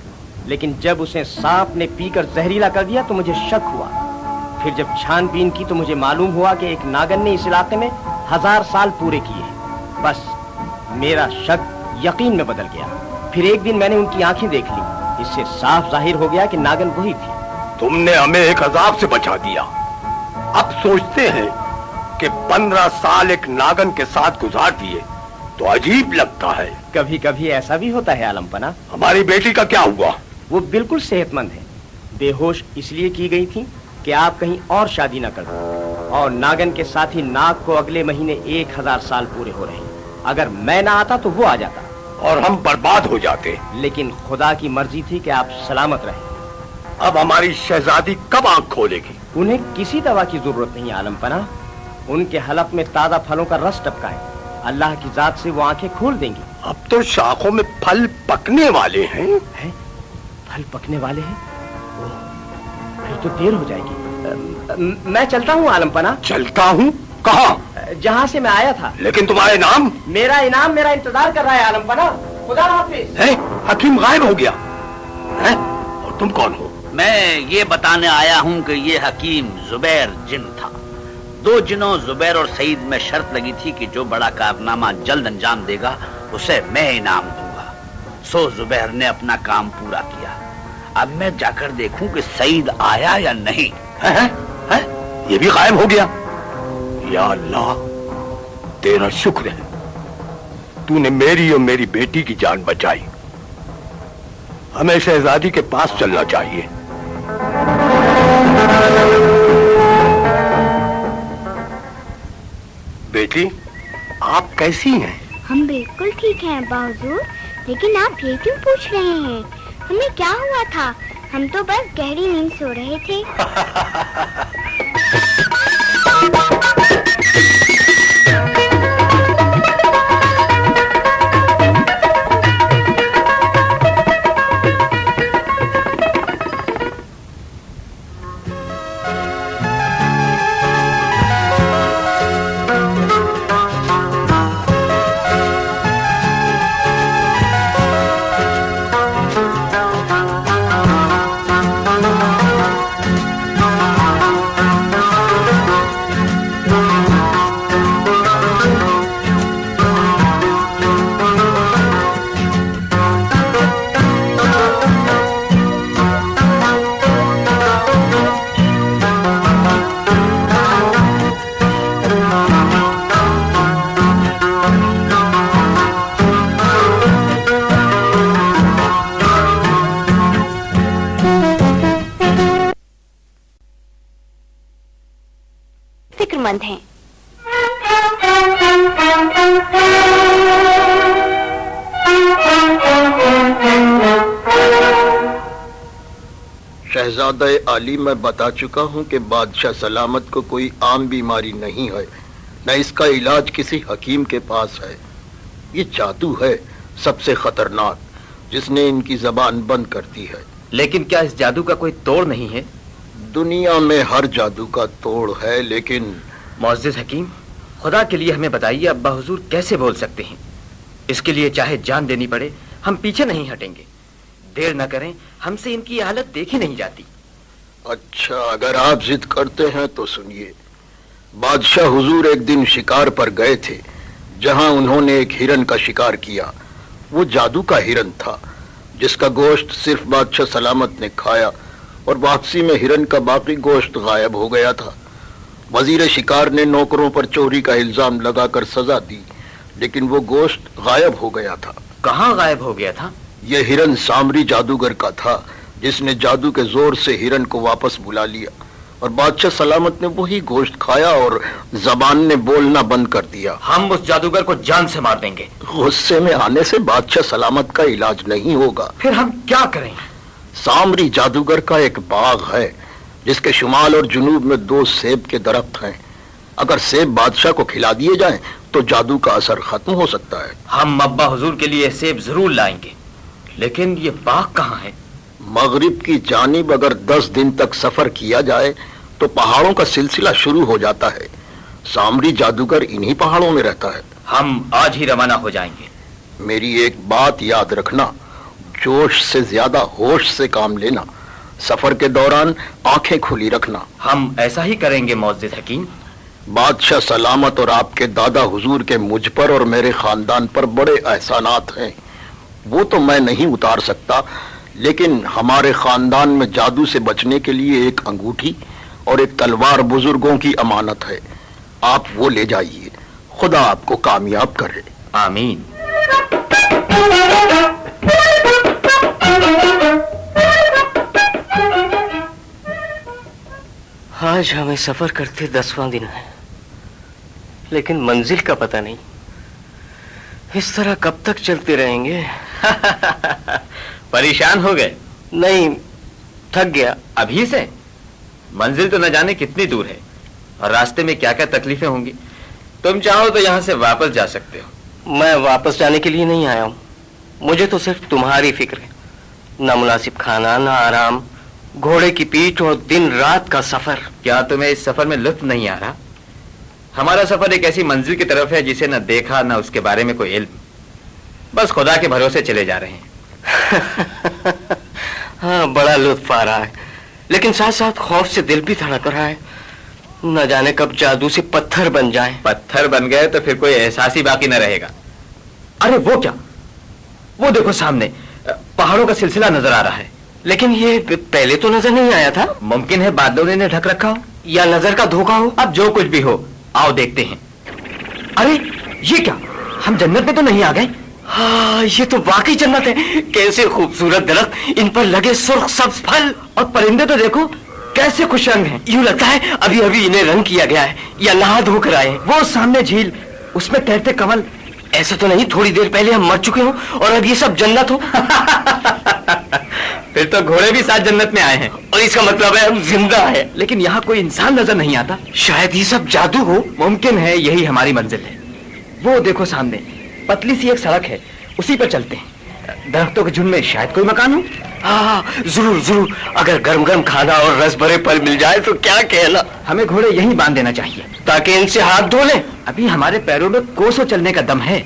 लेकिन जब उसे सांप ने पीकर जहरीला कर दिया तो मुझे शक हुआ। फिर जब छानबीन की तो मुझे मालूम हुआ कि एक नागन ने इस इलाके में 1000 साल पूरे किए हैं। बस मेरा शक यकीन में बदल गया। फिर एक दिन मैंने उनकी आंखें देख ली, इससे साफ जाहिर हो गया कि नागन वही थी। तुमने हमें एक अजाब से बचा दिया। अब सोचते हैं कि 15 साल एक नागन के साथ गुजार दिए तो अजीब लगता है। कभी कभी ऐसा भी होता है आलम पना। हमारी बेटी का क्या हुआ? वो बिल्कुल सेहतमंद है। बेहोश इसलिए की गई थी कि आप कहीं और शादी न कर दो, और नागन के साथ ही नाग को अगले महीने 1000 साल पूरे हो रहे हैं। अगर मैं ना आता तो वो आ जाता और हम बर्बाद हो जाते। लेकिन खुदा की मर्जी थी कि आप सलामत रहे। अब हमारी शहजादी कब आंख खोलेगी? उन्हें किसी दवा की जरूरत नहीं आलम पना। उनके हलक में ताजा फलों का रस टपका है, अल्लाह की जात से वो आंखें खोल देंगी। अब तो शाखों में फल पकने वाले हैं। है? फल पकने वाले हैं? ओह, फिर तो देर हो जाएगी। मैं चलता हूँ आलम पना। चलता हूँ? कहाँ? जहाँ से मैं आया था। लेकिन तुम्हारे नाम? मेरा इनाम मेरा इंतजार कर रहा है आलम पना। खुदा हाफिज। है? हकीम गायब हो गया है? और तुम कौन हो? मैं ये बताने आया हूँ कि ये हकीम जुबैर जिन था। 2 जिनों जुबैर और सईद में शर्त लगी थी कि जो बड़ा कारनामा जल्द अंजाम देगा उसे मैं इनाम दूंगा। सो जुबैर ने अपना काम पूरा किया। अब मैं जाकर देखूं कि सईद आया या नहीं। है? ये भी गायब हो गया। या अल्लाह, तेरा शुक्र है, तूने मेरी और मेरी बेटी की जान बचाई। हमें शहजादी के पास चलना चाहिए। बेटी, आप कैसी हैं? हम बिल्कुल ठीक हैं अब्बा हुजूर, लेकिन आप ये क्यों पूछ रहे हैं? हमें क्या हुआ था? हम तो बस गहरी नींद सो रहे थे। फिक्रमंद हैं। شہزادہ علی، میں بتا چکا ہوں کہ بادشاہ سلامت کو کوئی عام بیماری نہیں ہے، نہ اس کا علاج کسی حکیم کے پاس ہے۔ یہ جادو ہے سب سے خطرناک، جس نے ان کی زبان بند کر دی ہے۔ لیکن کیا اس جادو کا کوئی توڑ نہیں ہے؟ دنیا میں ہر جادو کا توڑ ہے، لیکن معزز حکیم، خدا کے لیے ہمیں بتائیے ابا حضور کیسے بول سکتے ہیں؟ اس کے لیے چاہے جان دینی پڑے ہم پیچھے نہیں ہٹیں گے۔ دیر نہ کریں، ہم سے ان کی حالت دیکھی نہیں جاتی۔ اچھا، اگر آپ ضد کرتے ہیں تو سنیے۔ بادشاہ حضور ایک دن شکار پر گئے تھے، جہاں انہوں نے ایک ہرن کا شکار کیا۔ وہ جادو کا ہرن تھا، جس کا گوشت صرف بادشاہ سلامت نے کھایا، اور واپسی میں ہرن کا باقی گوشت غائب ہو گیا تھا۔ وزیر شکار نے نوکروں پر چوری کا الزام لگا کر سزا دی، لیکن وہ گوشت غائب ہو گیا تھا۔ کہاں غائب ہو گیا تھا؟ یہ ہرن سامری جادوگر کا تھا، جس نے جادو کے زور سے ہرن کو واپس بلا لیا، اور بادشاہ سلامت نے وہی گوشت کھایا اور زبان نے بولنا بند کر دیا۔ ہم اس جادوگر کو جان سے مار دیں گے۔ غصے میں آنے سے بادشاہ سلامت کا علاج نہیں ہوگا۔ پھر ہم کیا کریں؟ سامری جادوگر کا ایک باغ ہے، جس کے شمال اور جنوب میں 2 سیب کے درخت ہیں۔ اگر سیب بادشاہ کو کھلا دیے جائیں تو جادو کا اثر ختم ہو سکتا ہے۔ ہم ابا حضور کے لیے سیب ضرور لائیں گے، لیکن یہ باغ کہاں ہے؟ مغرب کی جانب اگر 10 دن تک سفر کیا جائے تو پہاڑوں کا سلسلہ شروع ہو جاتا ہے۔ سامری جادوگر انہی پہاڑوں میں رہتا ہے۔ ہم آج ہی روانہ ہو جائیں گے۔ میری ایک بات یاد رکھنا، جوش سے زیادہ ہوش سے کام لینا، سفر کے دوران آنکھیں کھلی رکھنا۔ ہم ایسا ہی کریں گے معزز حکیم۔ بادشاہ سلامت اور آپ کے دادا حضور کے مجھ پر اور میرے خاندان پر بڑے احسانات ہیں، وہ تو میں نہیں اتار سکتا، لیکن ہمارے خاندان میں جادو سے بچنے کے لیے ایک انگوٹھی اور ایک تلوار بزرگوں کی امانت ہے۔ آپ وہ لے جائیے، خدا آپ کو کامیاب کرے۔ آمین۔ آج ہمیں سفر کرتے 10واں دن ہے، لیکن منزل کا پتہ نہیں۔ اس طرح کب تک چلتے رہیں گے؟ پریشان ہو گئے؟ نہیں، تھک گیا۔ ابھی سے؟ منزل تو نہ جانے کتنی دور ہے، اور راستے میں کیا کیا تکلیفیں ہوں گی۔ تم چاہو تو یہاں سے واپس جا سکتے ہو۔ میں واپس جانے کے لیے نہیں آیا ہوں، مجھے تو صرف تمہاری فکر ہے۔ نہ مناسب کھانا، نہ آرام، گھوڑے کی پیٹھ اور دن رات کا سفر۔ کیا تمہیں اس سفر میں لطف نہیں آ رہا؟ ہمارا سفر ایک ایسی منزل کی طرف ہے جسے نہ دیکھا نہ اس کے بارے میں کوئی علم، بس خدا کے بھروسے چلے جا رہے ہیں۔ ہاں، بڑا لطف آ رہا ہے، لیکن ساتھ ساتھ خوف سے دل بھی دھڑک رہا ہے، نہ جانے کب جادو سے پتھر بن جائیں۔ پتھر بن گئے تو پھر کوئی احساس ہی باقی نہ رہے گا۔ ارے وہ کیا، وہ دیکھو سامنے پہاڑوں کا سلسلہ نظر آ رہا ہے۔ لیکن یہ پہلے تو نظر نہیں آیا تھا۔ ممکن ہے بادلوں نے ڈھک رکھا ہو، یا نظر کا دھوکہ ہو۔ اب جو کچھ بھی ہو، آؤ دیکھتے ہیں۔ ارے یہ کیا، ہم جنت میں تو نہیں آ گئے؟ ہاں، یہ تو واقعی جنت ہے۔ کیسے خوبصورت درخت، ان پر لگے سرخ سبز پھل، اور پرندے تو دیکھو کیسے خوش رنگ ہیں۔ یوں لگتا ہے ابھی ابھی انہیں رنگ کیا گیا ہے یا نہا دھو کر آئے ہیں۔ وہ سامنے جھیل، اس میں تیرتے کنول۔ ایسا تو نہیں تھوڑی دیر پہلے ہم مر چکے ہوں اور اب یہ سب جنت ہو؟ پھر تو گھوڑے بھی ساتھ جنت میں آئے ہیں، اور اس کا مطلب ہے ہم زندہ ہیں۔ لیکن یہاں کوئی انسان نظر نہیں آتا۔ شاید یہ سب جادو ہو۔ ممکن ہے یہی ہماری منزل ہے۔ وہ دیکھو سامنے پتلی سی ایک سڑک ہے، اسی پر چلتے ہیں۔ درختوں کے جھنڈ میں شاید کوئی مکان ہو۔ ہاں، ضرور ضرور، اگر گرم گرم کھانا اور رس بھرے پھل مل جائے تو کیا کہنا۔ ہمیں گھوڑے یہیں باندھ دینا چاہیے تاکہ ان سے ہاتھ دھو لیں۔ ابھی ہمارے پیروں میں کوسوں چلنے کا دم ہے۔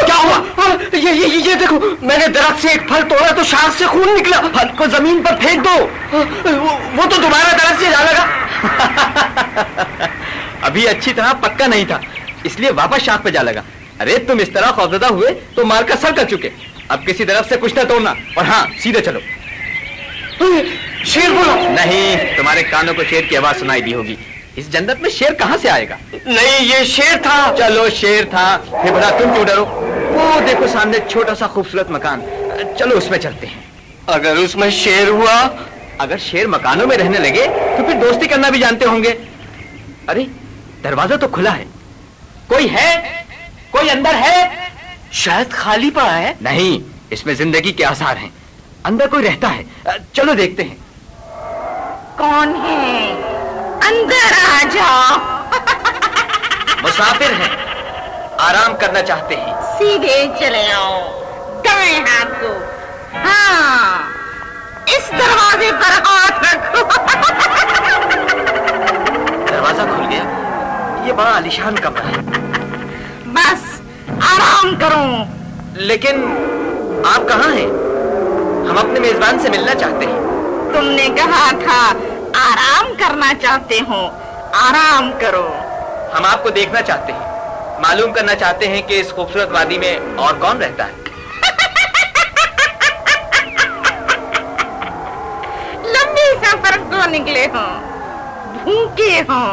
کیا ہوا؟ یہ دیکھو، میں نے درخت سے ایک پھل توڑا تو شاخ سے خون نکلا۔ پھل کو زمین پر پھینک دو۔ وہ تو دوبارہ درخت سے جا لگا۔ ابھی اچھی طرح پکا نہیں تھا، اس لیے واپس شاخ پہ جا لگا۔ ارے تم اس طرح خوفزدہ ہوئے تو مار کر سر کر چکے۔ اب کسی درخت سے کچھ نہ توڑنا، اور ہاں سیدھے چلو۔ شیر بولا؟ نہیں، تمہارے کانوں کو شیر کی آواز سنائی دی ہوگی۔ اس جنت میں شیر کہاں سے آئے گا؟ نہیں، یہ شیر تھا۔ چلو شیر تھا، پھر بڑا تم کیوں ڈرو؟ وہ دیکھو سامنے چھوٹا سا خوبصورت مکان، چلو اس میں چلتے ہیں۔ اگر اس میں شیر ہوا؟ اگر شیر مکانوں میں رہنے لگے تو پھر دوستی کرنا بھی جانتے ہوں گے۔ ارے دروازہ تو کھلا ہے، کوئی ہے؟ کوئی اندر ہے؟ شاید خالی پڑا ہے. نہیں، اس میں زندگی کے آثار ہیں. اندر کوئی رہتا ہے. چلو دیکھتے ہیں. کون ہے؟ اندر آ جاؤ. مسافر ہیں، آرام کرنا چاہتے ہیں. سیدھے چلے آؤ، دائیں ہاتھ کو. ہاں، اس دروازے پر ہاتھ رکھو. دروازہ کھل گیا. یہ بڑا عالیشان کمرہ ہے. بس آرام کرو. لیکن آپ کہاں ہیں؟ ہم اپنے میزبان سے ملنا چاہتے ہیں. تم نے کہا تھا آرام کرنا چاہتے ہو، آرام کرو. ہم آپ کو دیکھنا چاہتے ہیں، معلوم کرنا چاہتے ہیں کہ اس خوبصورت وادی میں اور کون رہتا ہے. لمبے سفر کو نکلے ہو، بھوکے ہو،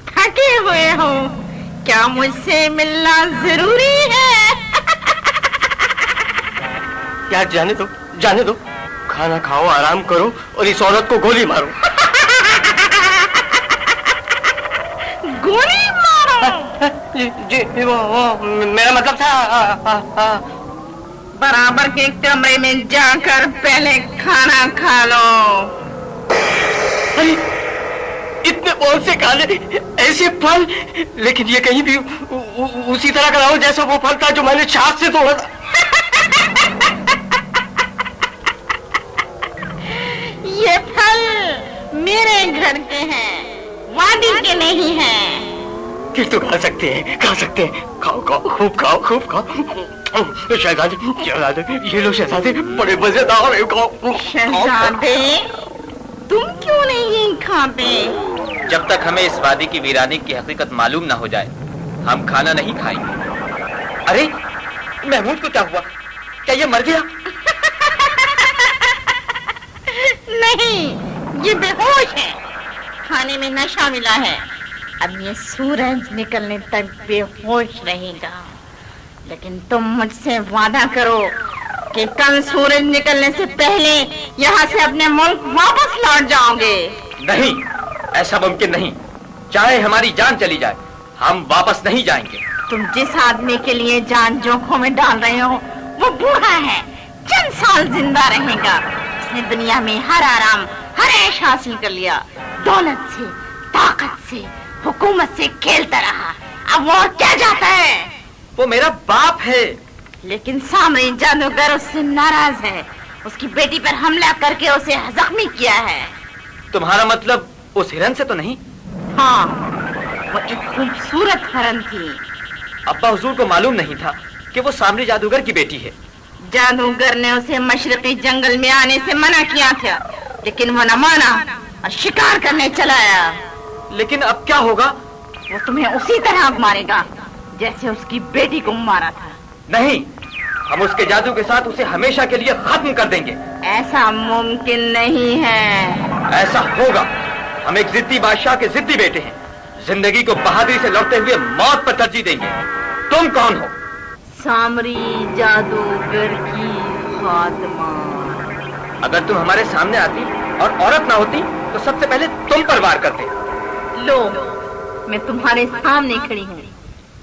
تھکے ہوئے ہو، کیا مجھ سے ملنا ضروری ہے؟ کیا جانے دو، جانے دو. کھانا کھاؤ، آرام کرو اور اس عورت کو گولی مارو. گولی مارو؟ جی میرا مطلب تھا برابر کے کمرے میں جا کر پہلے کھانا کھا لو. اتنے بہت سے کھانے، ایسے پھل، لیکن یہ کہیں بھی اسی طرح کا نہ ہو جیسا وہ پھل تھا جو میں نے چھاپ سے توڑا تھا. یہ پھل میرے گھر کے ہیں، وادی کے نہیں ہیں. پھر تو کھا سکتے ہیں، کھا سکتے ہیں. کھاؤ کھاؤ، خوب کھاؤ، خوب کھاؤ. شہزادے، شہزادے، یہ لو شہزادے، بڑے مزیدار ہے. کھاؤ. شہزادے، تم کیوں نہیں کھاتے؟ جب تک ہمیں اس وادی کی ویرانی کی حقیقت معلوم نہ ہو جائے ہم کھانا نہیں کھائیں گے. ارے محمود کو کیا ہوا؟ کیا یہ مر گیا؟ نہیں، یہ بے ہوش ہے. کھانے میں نشہ ملا ہے. اب یہ سورج نکلنے تک بے ہوش رہے گا. لیکن تم مجھ سے وعدہ کرو کہ کل سورج نکلنے سے پہلے یہاں سے اپنے ملک واپس لوٹ جاؤ گے. نہیں، ایسا ممکن نہیں. چاہے ہماری جان چلی جائے ہم واپس نہیں جائیں گے. تم جس آدمی کے لیے جان جوکھوں میں ڈال رہے ہو وہ بوڑھا ہے، چند سال زندہ رہے گا. اس نے دنیا میں ہر آرام، ہر عیش حاصل کر لیا. دولت سے، طاقت سے، حکومت سے کھیلتا رہا. اب وہ کیا چاہتا ہے؟ وہ میرا باپ ہے. لیکن سامنے جادوگر اس سے ناراض ہے. اس کی بیٹی پر حملہ کر کے اسے زخمی کیا ہے. تمہارا مطلب اس ہرن سے تو نہیں؟ ہاں، وہ ایک خوبصورت ہرن تھی. ابا حضور کو معلوم نہیں تھا کہ وہ سامری جادوگر کی بیٹی ہے. جادوگر نے اسے مشرقی جنگل میں آنے سے منع کیا تھا، لیکن وہ نہ مانا اور شکار کرنے چلایا. لیکن اب کیا ہوگا؟ وہ تمہیں اسی طرح مارے گا جیسے اس کی بیٹی کو مارا تھا. نہیں، ہم اس کے جادو کے ساتھ اسے ہمیشہ کے لیے ختم کر دیں گے. ایسا ممکن نہیں ہے. ایسا ہوگا. ہم ایک ضدی بادشاہ کے ضدی بیٹے ہیں. زندگی کو بہادری سے لڑتے ہوئے موت پر ترجیح دیں گے. تم کون ہو؟ سامری جادوگر کی خاتمہ. اگر تم ہمارے سامنے آتی اور عورت نہ ہوتی تو سب سے پہلے تم پر وار کرتے. لو، میں تمہارے سامنے کھڑی ہوں.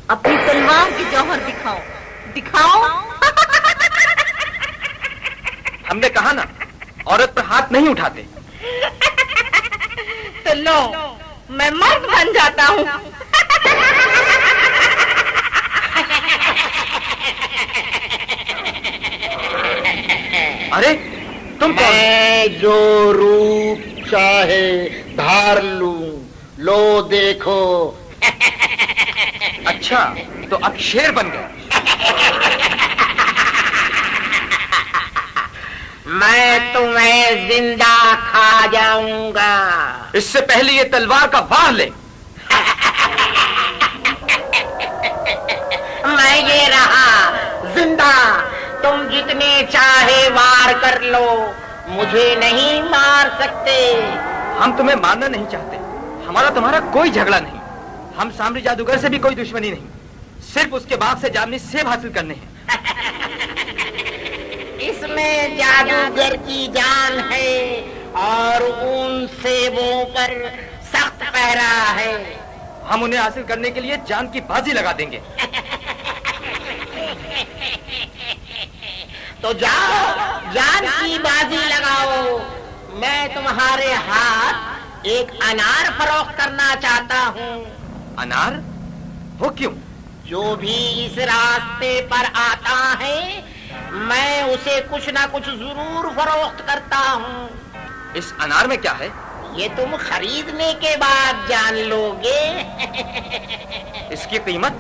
اپنی تلوار کی جوہر دکھاؤ، دکھاؤ. ہم نے کہا نا عورت پر ہاتھ نہیں اٹھاتے. تو لو، میں مرد بن جاتا ہوں. ارے تم کون؟ میں جو روپ چاہے دھار لوں، لو دیکھو. اچھا، تو اب شیر بن گئے. میں تمہیں زندہ کھا جاؤں گا. اس سے پہلے یہ تلوار کا وار لے. میں یہ رہا زندہ. تم جتنے چاہے وار کر لو، مجھے نہیں مار سکتے. ہم تمہیں مارنا نہیں چاہتے. ہمارا تمہارا کوئی جھگڑا نہیں. ہم سامری جادوگر سے بھی کوئی دشمنی نہیں. صرف اس کے باغ سے جامنی سیب حاصل کرنے ہیں. اس میں جادوگر کی جان ہے اور ان سیبوں پر سخت پہرا ہے. ہم انہیں حاصل کرنے کے لیے جان کی بازی لگا دیں گے. تو جاؤ جان کی بازی لگاؤ. میں تمہارے ہاتھ ایک انار فروخت کرنا چاہتا ہوں. انار؟ وہ کیوں؟ جو بھی اس راستے پر آتا ہے میں اسے کچھ نہ کچھ ضرور فروخت کرتا ہوں. اس انار میں کیا ہے؟ یہ تم خریدنے کے بعد جان لو گے. اس کی قیمت؟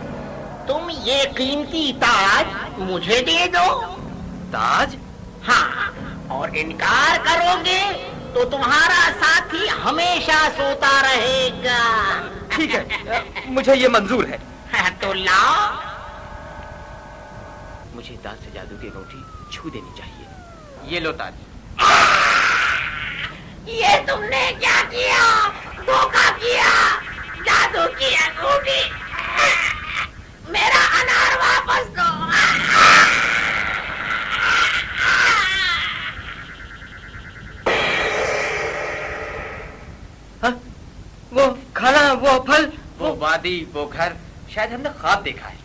تم یہ قیمتی تاج مجھے دے دو. تاج؟ ہاں، اور انکار کرو گے تو تمہارا ساتھی ہمیشہ سوتا رہے گا. ٹھیک ہے، مجھے یہ منظور ہے. تو لاؤ. مجھے تاج سے جادو کی انگوٹھی چھو دینی چاہیے. یہ لو تاج. یہ تم نے کیا کیا؟ دھوکہ کیا. جادو کی انگوٹھی. میرا انار واپس دو. وہ کھانا، وہ پھل، وہ وادی، وہ گھر، شاید ہم نے خواب دیکھا ہے.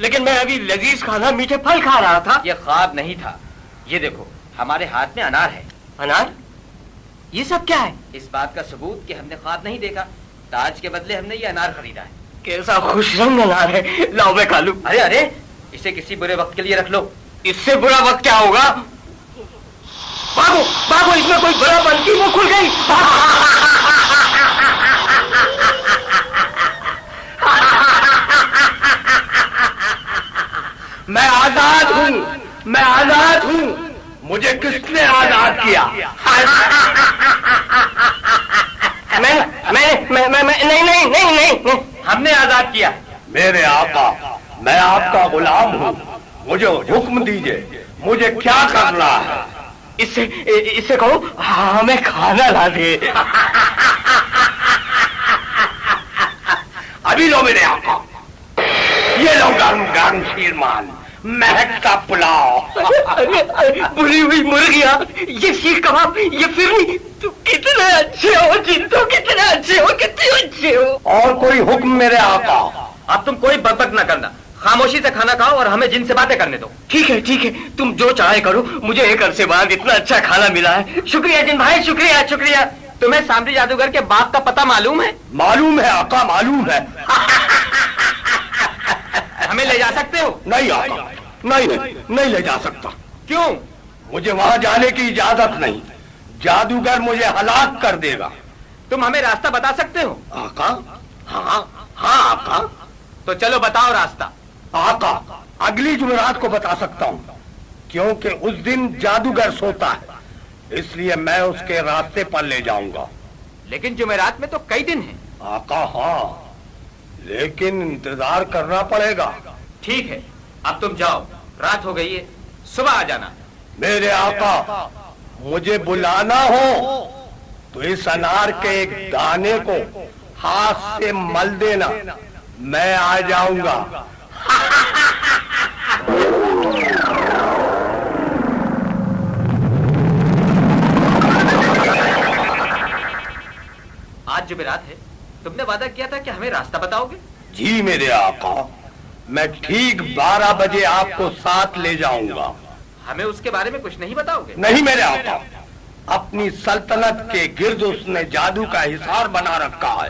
لیکن میں ابھی لذیذ کھانا میٹھے پھل کھا رہا تھا. یہ خواب نہیں تھا. یہ دیکھو ہمارے ہاتھ میں انار ہے. انار؟ یہ سب کیا ہے؟ اس بات کا ثبوت کہ ہم نے خواب نہیں دیکھا. تاج کے بدلے ہم نے یہ انار خریدا ہے. کیسا خوش رنگ انار ہے. لاؤ میں کھا لوں. ارے ارے، اسے کسی برے وقت کے لیے رکھ لو. اس سے برا وقت کیا ہوگا؟ بھاگو بھاگو، اس میں کوئی برا بن کی وہ کھل گئی. میں آزاد ہوں، میں آزاد ہوں. مجھے کس نے آزاد کیا؟ نہیں، ہم نے آزاد کیا. میرے آقا، میں آپ کا غلام ہوں. مجھے حکم دیجئے، مجھے کیا کرنا ہے؟ اس سے کہو ہمیں کھانا لا دے. ابھی لو میرے آقا. یہ لو گرم گرم شیرمان، مہکتا پلاؤ. بری ہوئی مرغیاں، یہ سیخ کباب، یہ فرنی. تو کتنے اچھے ہو جنتو، کتنے اچھے ہو، کتنے اچھے ہو. اور کوئی حکم میرے آقا؟ اب تم کوئی بک نہ کرنا. خاموشی سے کھانا کھاؤ اور ہمیں جن سے باتیں کرنے دو. ٹھیک ہے ٹھیک ہے، تم جو چاہے کرو. مجھے ایک عرصے بعد اتنا اچھا کھانا ملا ہے. شکریہ جن بھائی، شکریہ شکریہ. تمہیں سامری جادوگر کے باغ کا پتہ معلوم ہے؟ معلوم ہے آقا، معلوم ہے. ہمیں لے جا سکتے ہو؟ نہیں آقا، نہیں لے جا سکتا. کیوں؟ مجھے وہاں جانے کی اجازت نہیں. جادوگر مجھے ہلاک کر دے گا. تم ہمیں راستہ بتا سکتے ہو؟ آقا؟ ہاں آقا. تو چلو بتاؤ راستہ. آقا، اگلی جمعرات کو بتا سکتا ہوں، کیونکہ اس دن جادوگر سوتا ہے. اس لیے میں اس کے راستے پر لے جاؤں گا. لیکن جمعرات میں تو کئی دن ہیں. آقا ہاں، لیکن انتظار کرنا پڑے گا. ٹھیک ہے، اب تم جاؤ. رات ہو گئی ہے، صبح آ جانا. میرے آقا، مجھے بلانا ہو تو اس انار کے ایک دانے کو ہاتھ سے مل دینا، میں آ جاؤں گا. آج جمعرات ہے، تم نے وعدہ کیا تھا کہ ہمیں راستہ بتاؤ گے. جی میرے آقا، میں ٹھیک 12 بجے آپ کو ساتھ لے جاؤں گا. ہمیں اس کے بارے میں کچھ نہیں بتاؤ گے؟ نہیں میرے آقا، اپنی سلطنت کے گرد اس نے جادو کا حصار بنا رکھا ہے،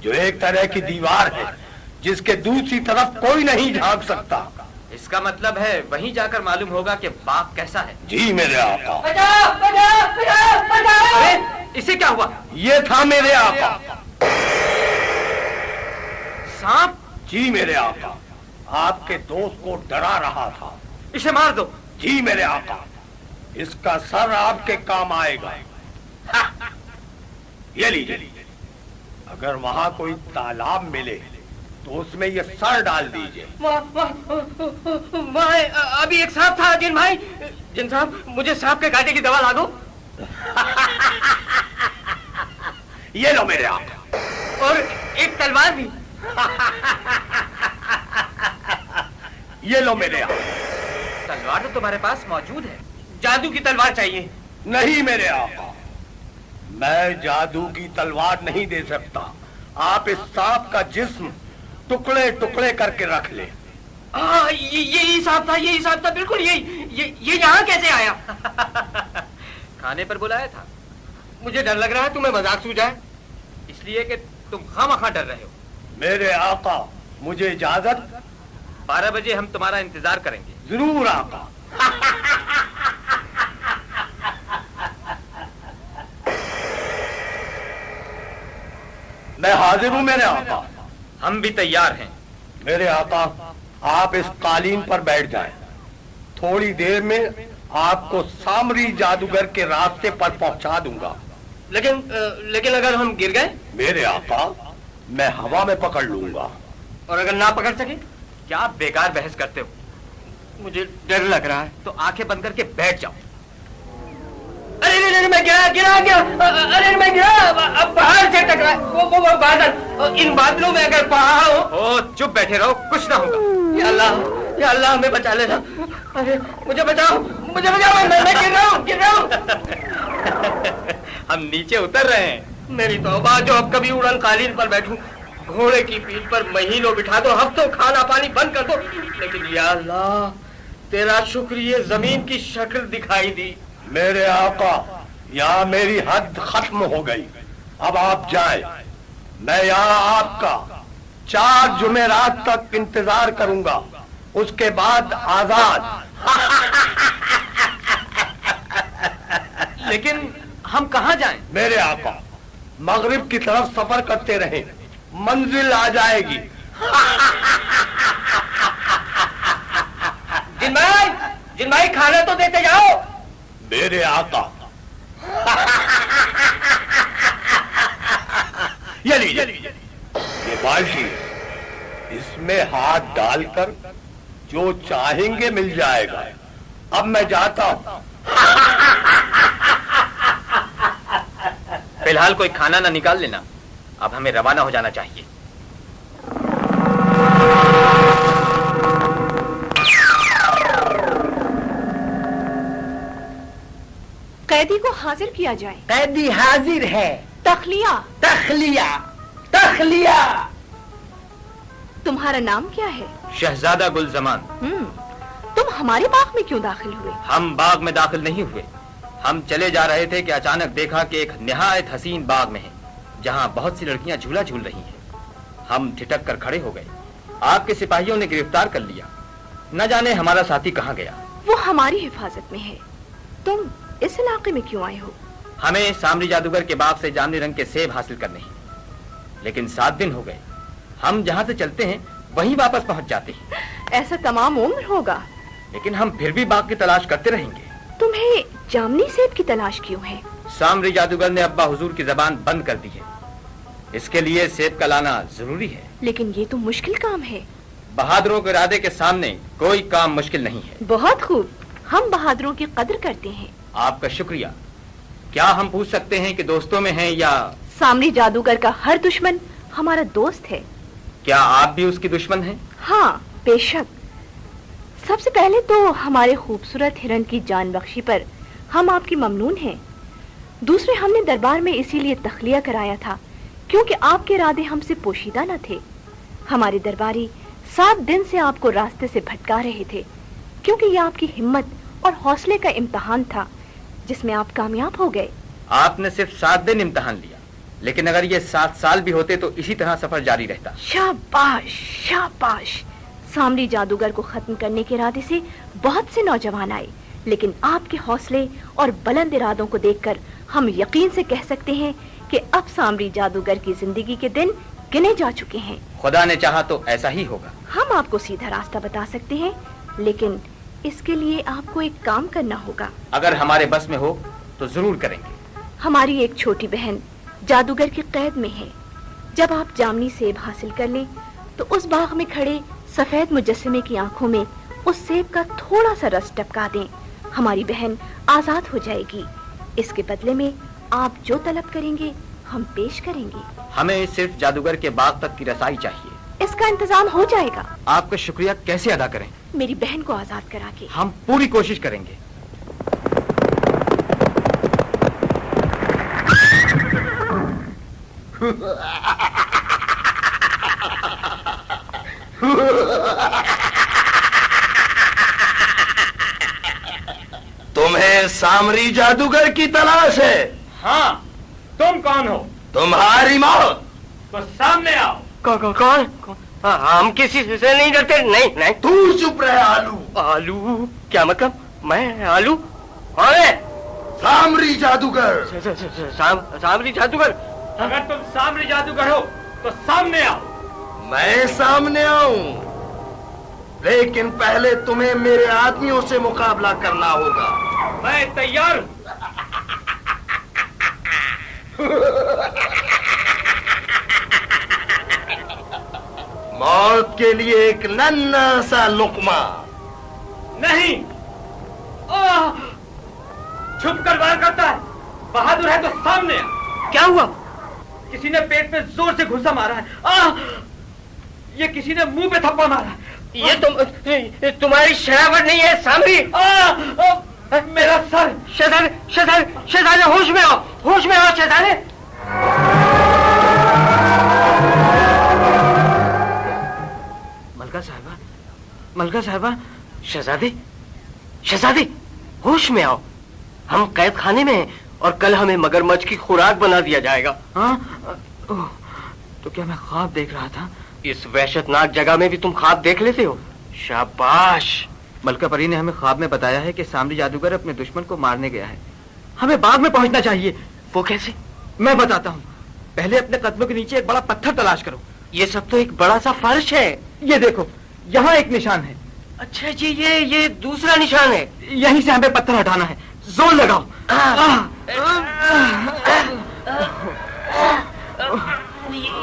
جو ایک طرح کی دیوار ہے جس کے دوسری طرف کوئی نہیں جھانک سکتا. اس کا مطلب ہے وہیں جا کر معلوم ہوگا کہ باغ کیسا ہے. جی میرے آقا. ارے اسے کیا ہوا؟ یہ تھا میرے آقا. سانپ؟ جی میرے آقا، آپ کے دوست کو ڈرا رہا تھا. اسے مار دو. جی میرے آقا، اس کا سر آپ کے کام آئے گا. یہ لیجیے، اگر وہاں کوئی تالاب ملے تو اس میں یہ سر ڈال دیجیے. ابھی ایک سانپ تھا جن بھائی. جن صاحب، مجھے سانپ کے کاٹے کی دوا لا دو. یہ لو میرے آقا. اور ایک تلوار بھی. یہ لو میرے آقا. تلوار تو تمہارے پاس موجود ہے. جادو کی تلوار چاہیے. نہیں میرے آقا، میں جادو کی تلوار نہیں دے سکتا. आप इस सांप का जिस्म टुकड़े टुकड़े करके रख ले। यही सांप था, यही सांप था, बिल्कुल ये यहाँ कैसे आया? खाने पर बुलाया था। मुझे डर लग रहा है तुम्हें मजाक सूझा है। इसलिए कि तुम खामखा डर रहे हो। मेरे आका, मुझे इजाजत। 12 बजे हम तुम्हारा इंतजार करेंगे। जरूर आका। मैं हाजिर हूं मेरे आका। हम भी तैयार हैं। मेरे आका, आप इस कालीन पर बैठ जाएं। थोड़ी देर में आपको सामरी जादूगर के रास्ते पर पहुंचा दूंगा। लेकिन अगर हम गिर गए? मेरे आका, मैं हवा में पकड़ लूंगा। और अगर ना पकड़ सके? क्या आप बेकार बहस करते हो? मुझे डर लग रहा है। तो आंखें बंद करके बैठ जाओ। अरे मैं गिरा गया। अरे मैं गिरा, अब पहाड़ से टकरा। वो बादल, इन बादलों में अगर पहाड़ हो। ओ चुप बैठे रहो, कुछ ना होगा। या अल्लाह हमें बचा लेना। अरे मुझे बचाओ, मैं गिर रहा हूँ। हम नीचे उतर रहे हैं। मेरी तौबा, जो अब कभी उड़न कालीन पर बैठूं। घोड़े की पीठ पर महीनों बिठा दो, हफ्तों खाना पानी बंद कर दो, लेकिन या अल्लाह तेरा शुक्र ये जमीन की शक्ल दिखाई दी। मेरे आका, यहाँ मेरी हद खत्म हो गई। अब आप जाएं। मैं यहाँ आपका 4 जुमेरात तक इंतजार करूंगा। उसके बाद आजाद। लेकिन हम कहाँ जाएं? मेरे आका, मगरिब की तरफ सफर करते रहें, मंजिल आ जाएगी। जिन भाई खाना तो देते जाओ। मेरे आका। ये लीजिए, ये बाल्टी, इसमें हाथ डालकर जो चाहेंगे मिल जाएगा। अब मैं जाता हूं। फिलहाल कोई खाना ना निकाल लेना। अब हमें रवाना हो जाना चाहिए। कैदी को हाजिर किया जाए। कैदी हाजिर है। तखलिया। तखलिया। तुम्हारा नाम क्या है? शहजादा गुलजमान। तुम हमारे बाग में क्यों दाखिल हुए? हम बाग में दाखिल नहीं हुए। हम चले जा रहे थे कि अचानक देखा कि एक निहायत हसीन बाग में है, जहां बहुत सी लड़कियां झूला झूल रही हैं। हम ठिठक कर खड़े हो गए। आपके सिपाहियों ने गिरफ्तार कर लिया। न जाने हमारा साथी कहाँ गया। वो हमारी हिफाजत में है। तुम इस इलाके में क्यों आए हो? हमें सामरी जादूगर के बाग से जामनी रंग के सेब हासिल करने हैं, लेकिन 7 दिन हो गए। हम जहाँ से चलते हैं वहीं वापस पहुँच जाते हैं। ऐसा तमाम उम्र होगा। लेकिन हम फिर भी बाग की तलाश करते रहेंगे। तुम्हें जामनी सेब की तलाश क्यों है? सामरी जादूगर ने अब्बा हुजूर की जबान बंद कर दी है। इसके लिए सेब का लाना जरूरी है। लेकिन ये तो मुश्किल काम है। बहादुरों के इरादे के सामने कोई काम मुश्किल नहीं है। बहुत खूब, हम बहादुरों की कदर करते हैं। आपका शुक्रिया। क्या हम पूछ सकते हैं कि दोस्तों में हैं या? सामरी जादूगर का हर दुश्मन हमारा दोस्त है। क्या आप भी उसकी दुश्मन हैं? हाँ, बेशक। सबसे पहले तो हमारे खूबसूरत हिरन की जान बख्शी पर हम आपकी ममनून हैं। दूसरे, हमने दरबार में इसीलिए तखलिया कराया था क्योंकि आपके इरादे हमसे पोशीदा न थे। हमारे दरबारी 7 दिन से आपको रास्ते से भटका रहे थे क्योंकि ये आपकी हिम्मत और हौसले का इम्तिहान था जिसमें आप कामयाब हो गए। आपने सिर्फ 7 दिन इम्तिहान लिया, लेकिन अगर ये 7 साल भी होते तो इसी तरह सफर जारी रहता। शाबाश, शाबाश। सामरी जादूगर को खत्म करने के इरादे से बहुत से नौजवान आए, लेकिन आपके हौसले और बुलंद इरादों को देखकर हम यकीन से कह सकते हैं कि अब सामरी जादूगर की जिंदगी के दिन गिने जा चुके हैं। खुदा ने चाहा तो ऐसा ही होगा। हम आपको सीधा रास्ता बता सकते हैं, लेकिन इसके लिए आपको एक काम करना होगा। अगर हमारे बस में हो तो जरूर करेंगे। हमारी एक छोटी बहन जादूगर की कैद में है। जब आप जामनी सेब हासिल कर लें तो उस बाग में खड़े सफेद मुजस्समे की आंखों में उस सेब का थोड़ा सा रस टपका दें। हमारी बहन आजाद हो जाएगी। इसके बदले में आप जो तलब करेंगे हम पेश करेंगे। हमें सिर्फ जादूगर के बाग तक की रसाई चाहिए। इसका इंतजाम हो जाएगा। आपका शुक्रिया कैसे अदा करें? मेरी बहन को आजाद करा के। हम पूरी कोशिश करेंगे। تمہیں سامری جادوگر کی تلاش ہے؟ ہاں، تم کون ہو؟ تمہاری موت. تو سامنے آؤ. کون؟ ہم کسی سے نہیں ڈرتے. نہیں نہیں. تو چپ رہے آلو. آلو کیا مطلب؟ میں آلو؟ کون ہے؟ سامری جادوگر. سامری جادوگر؟ اگر تم سامری جادوگر ہو تو سامنے آؤ. میں سامنے آؤں، لیکن پہلے تمہیں میرے آدمیوں سے مقابلہ کرنا ہوگا. میں تیار ہوں. موت کے لیے ایک ننھا سا لقمہ. نہیں. چھپ کر وار کرتا ہے. بہادر ہے تو سامنے آ. کیا ہوا؟ کسی نے پیٹ میں زور سے گھسا مارا ہے. یہ کسی نے منہ پہ تھپڑ مارا ہے. یہ تمہاری شرافت نہیں ہے سامری. میرا سر. شہزادے ہوش میں آؤ. ہوش میں آؤ شہزادے. ملکہ صاحبہ. شہزادے ہوش میں آؤ. ہم قید خانے میں ہیں اور کل ہمیں مگرمچھ کی خوراک بنا دیا جائے گا. ہاں تو کیا میں خواب دیکھ رہا تھا؟ اس وحشت ناک جگہ میں بھی تم خواب دیکھ لیتے ہو؟ شاباش. ملکہ پری نے ہمیں خواب میں بتایا ہے کہ سامری جادوگر اپنے دشمن کو مارنے گیا ہے. ہمیں باغ میں پہنچنا چاہیے. وہ کیسے؟ میں بتاتا ہوں. پہلے اپنے قدموں کے نیچے ایک بڑا پتھر تلاش کرو. یہ سب تو ایک بڑا سا فرش ہے. یہ دیکھو، یہاں ایک نشان ہے. اچھا جی، یہ دوسرا نشان ہے. یہیں سے ہمیں پتھر ہٹانا ہے. زور لگاؤ.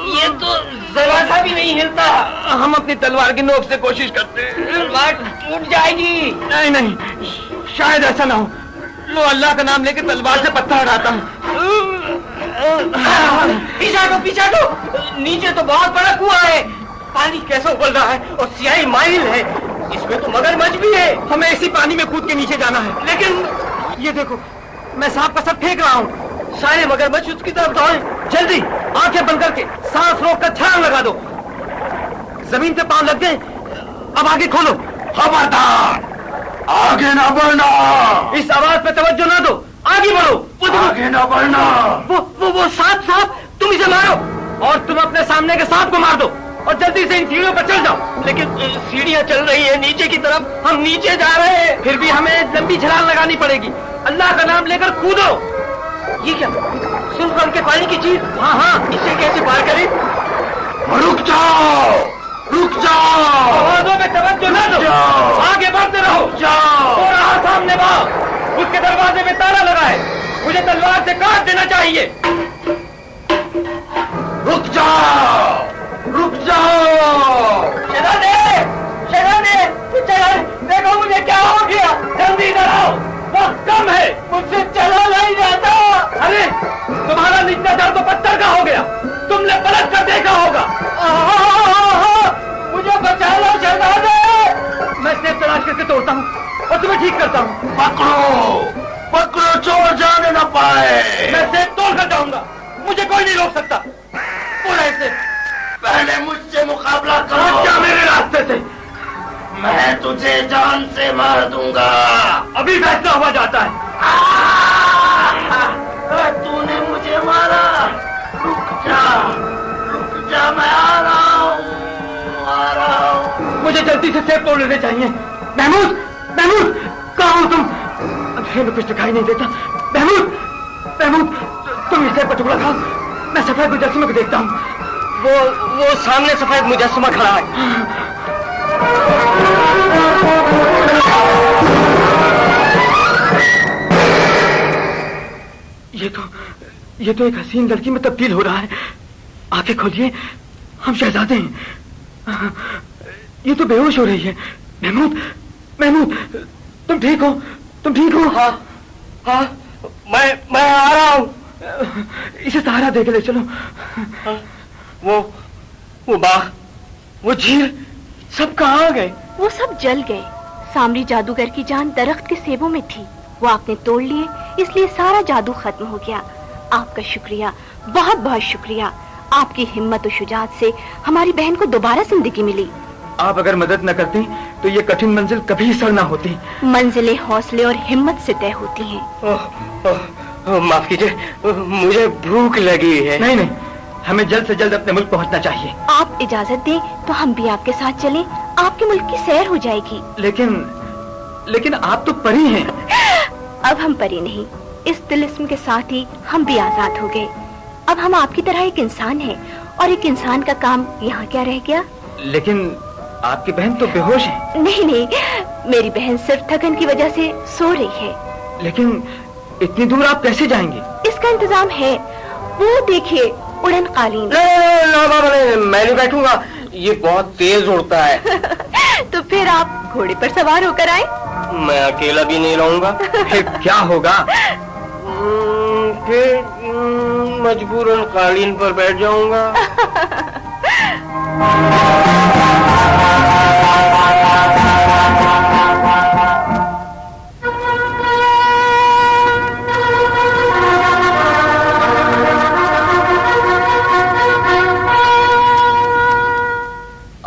یہ تو ذرا سا بھی نہیں ہلتا. ہم اپنی تلوار کی نوک سے کوشش کرتے ہیں. تلوار ٹوٹ جائے گی. نہیں، شاید ایسا نہ ہو. لو، اللہ کا نام لے کے تلوار سے پتھر ہٹاتا ہوں. پیچھے ہٹو. نیچے تو بہت بڑا کنواں ہے. پانی کیسے ابل رہا ہے اور سیاہی مائل ہے. اس میں تو مگرمچھ بھی ہے. ہمیں اسی پانی میں کود کے نیچے جانا ہے. لیکن یہ دیکھو، میں سانپ کا سر پھینک رہا ہوں. سارے مگرمچھ اس کی طرف دوڑیں. جلدی آنکھیں بند کر کے سانس روک کر چھلانگ لگا دو. زمین پہ پاؤں لگ گئے. اب آگے کھولو. خبردار، آگے نہ بڑھنا. اس آواز پہ توجہ نہ دو. آگے بڑھو. آگے نہ بڑھنا. وہ سانپ تم اسے مارو اور تم اپنے سامنے کے سانپ کو مار دو اور جلدی سے ان سیڑھیوں پر چل جاؤ. لیکن سیڑھیاں چل رہی ہیں نیچے کی طرف. ہم نیچے جا رہے ہیں. پھر بھی ہمیں لمبی چھلانگ لگانی پڑے گی. اللہ کا نام لے کر کودو. یہ کیا؟ صرف ان کے پانی کی چیز. ہاں، اسے کیسے پار کریں؟ رک جاؤ. آوازوں میں توجہ نہ دو. آگے بڑھتے رہو. وہ رہا سامنے باغ. اس کے دروازے میں تالا لگا ہے. مجھے تلوار سے کاٹ دینا چاہیے. رک جاؤ. شہزادے دیکھو مجھے کیا ہو گیا. جلدی ادھر آؤ. وقت کم ہے. مجھ سے چلا نہیں جاتا. ارے تمہارا نچلا سر تو پتھر کا ہو گیا. تم نے پلٹ کر دیکھا ہوگا. مجھے بچا لو شہزادے. میں سیب تلاش کر کے توڑتا ہوں اور تمہیں ٹھیک کرتا ہوں. پکڑو چور جانے نہ پائے. میں سیب توڑ کر جاؤں گا. مجھے کوئی نہیں روک سکتا. پورا ایسے پہلے مجھ سے مقابلہ کرو. کیا میرے راستے سے؟ میں تجھے جان سے مار دوں گا. ابھی فیصلہ ہوا جاتا ہے. تو نے مجھے مارا. رک جا میں آ رہا ہوں. مجھے جلدی سے سیب توڑ لینے چاہیے. محمود کہاں ہو تم؟ اندھیرے میں کچھ دکھائی نہیں دیتا. محمود تم اس سیب کا ٹکڑا کھاؤ. میں سفید مجسمے کو دیکھتا ہوں. وہ سامنے سفید مجسمہ کھڑا ہے. یہ تو ایک حسین لڑکی میں تبدیل ہو رہا ہے. آنکھیں کھولیے. ہم شہزادے ہیں. یہ تو بے ہوش ہو رہی ہے. محمود تم ٹھیک ہو؟ ہاں میں آ رہا ہوں. اسے سہارا دے کے لے چلو. وہ باغ، وہ جھیل، سب کہاں آ گئے؟ وہ سب جل گئے. سامری جادوگر کی جان درخت کے سیبوں میں تھی. وہ آپ نے توڑ لیے، اس لیے سارا جادو ختم ہو گیا. آپ کا شکریہ، بہت بہت شکریہ. آپ کی ہمت و شجاعت سے ہماری بہن کو دوبارہ زندگی ملی. आप अगर मदद न करती तो ये कठिन मंजिल कभी सर ना होती। मंजिलें हौसले और हिम्मत से तय होती हैं। माफ कीजिए, मुझे भूख लगी है। नहीं नहीं, हमें जल्द से जल्द अपने मुल्क पहुंचना चाहिए। आप इजाजत दें तो हम भी आपके साथ चलें, आपके मुल्क की सैर हो जाएगी। लेकिन आप तो परी हैं। अब हम परी नहीं, इस तिलिस्म के साथ ही हम भी आजाद हो गए। अब हम आपकी तरह एक इंसान हैं, और एक इंसान का काम यहाँ क्या रह गया? लेकिन आपकी बहन तो बेहोश है। नहीं नहीं, मेरी बहन सिर्फ थकन की वजह से सो रही है। लेकिन इतनी दूर आप कैसे जाएंगी? इसका इंतजाम है, वो देखिए उड़न कालीन। मैं नहीं बैठूंगा, ये बहुत तेज उड़ता है। तो फिर आप घोड़े पर सवार होकर आए। मैं अकेला भी नहीं रहूंगा। फिर क्या होगा? फिर मजबूरन कालीन पर बैठ जाऊंगा।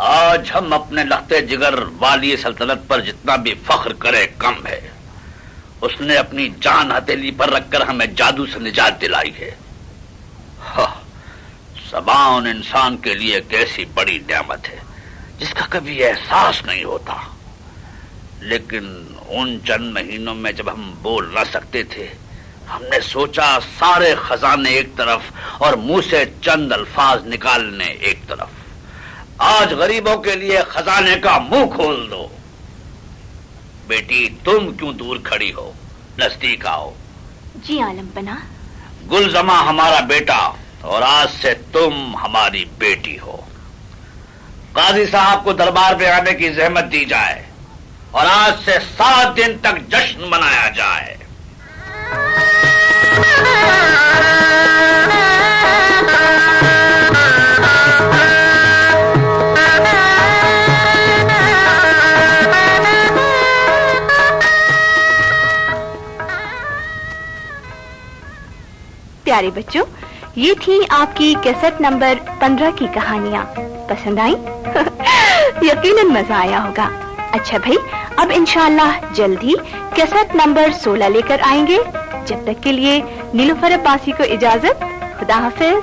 आज हम अपने लखते जिगर वाली सल्तनत पर जितना भी फख्र करे कम है। उसने अपनी जान हथेली पर रखकर हमें जादू से निजात दिलाई है। ज़बान इंसान के लिए एक ऐसी बड़ी नेमत है जिसका कभी एहसास नहीं होता। लेकिन उन चंद महीनों में जब हम बोल न सकते थे, हमने सोचा सारे खजाने एक तरफ और मुंह से चंद अल्फाज निकालने एक तरफ। आज गरीबों के लिए खजाने का मुंह खोल दो। बेटी, तुम क्यों दूर खड़ी हो, नजदीक आओ। जी आलम बना। गुलजमा हमारा बेटा और आज से तुम हमारी बेटी हो। काजी साहब को दरबार में आने की जहमत दी जाए और आज से 7 दिन तक जश्न मनाया जाए। प्यारे बच्चों, ये थी आपकी कैसेट नंबर 15 की कहानियाँ। पसंद आई? यकीनन मजा आया होगा। अच्छा भाई, अब इंशाअल्लाह जल्द ही कैसेट नंबर 16 लेकर आएंगे। जब तक के लिए नीलुफर अब्बासी को इजाजत। खुदा हाफिज।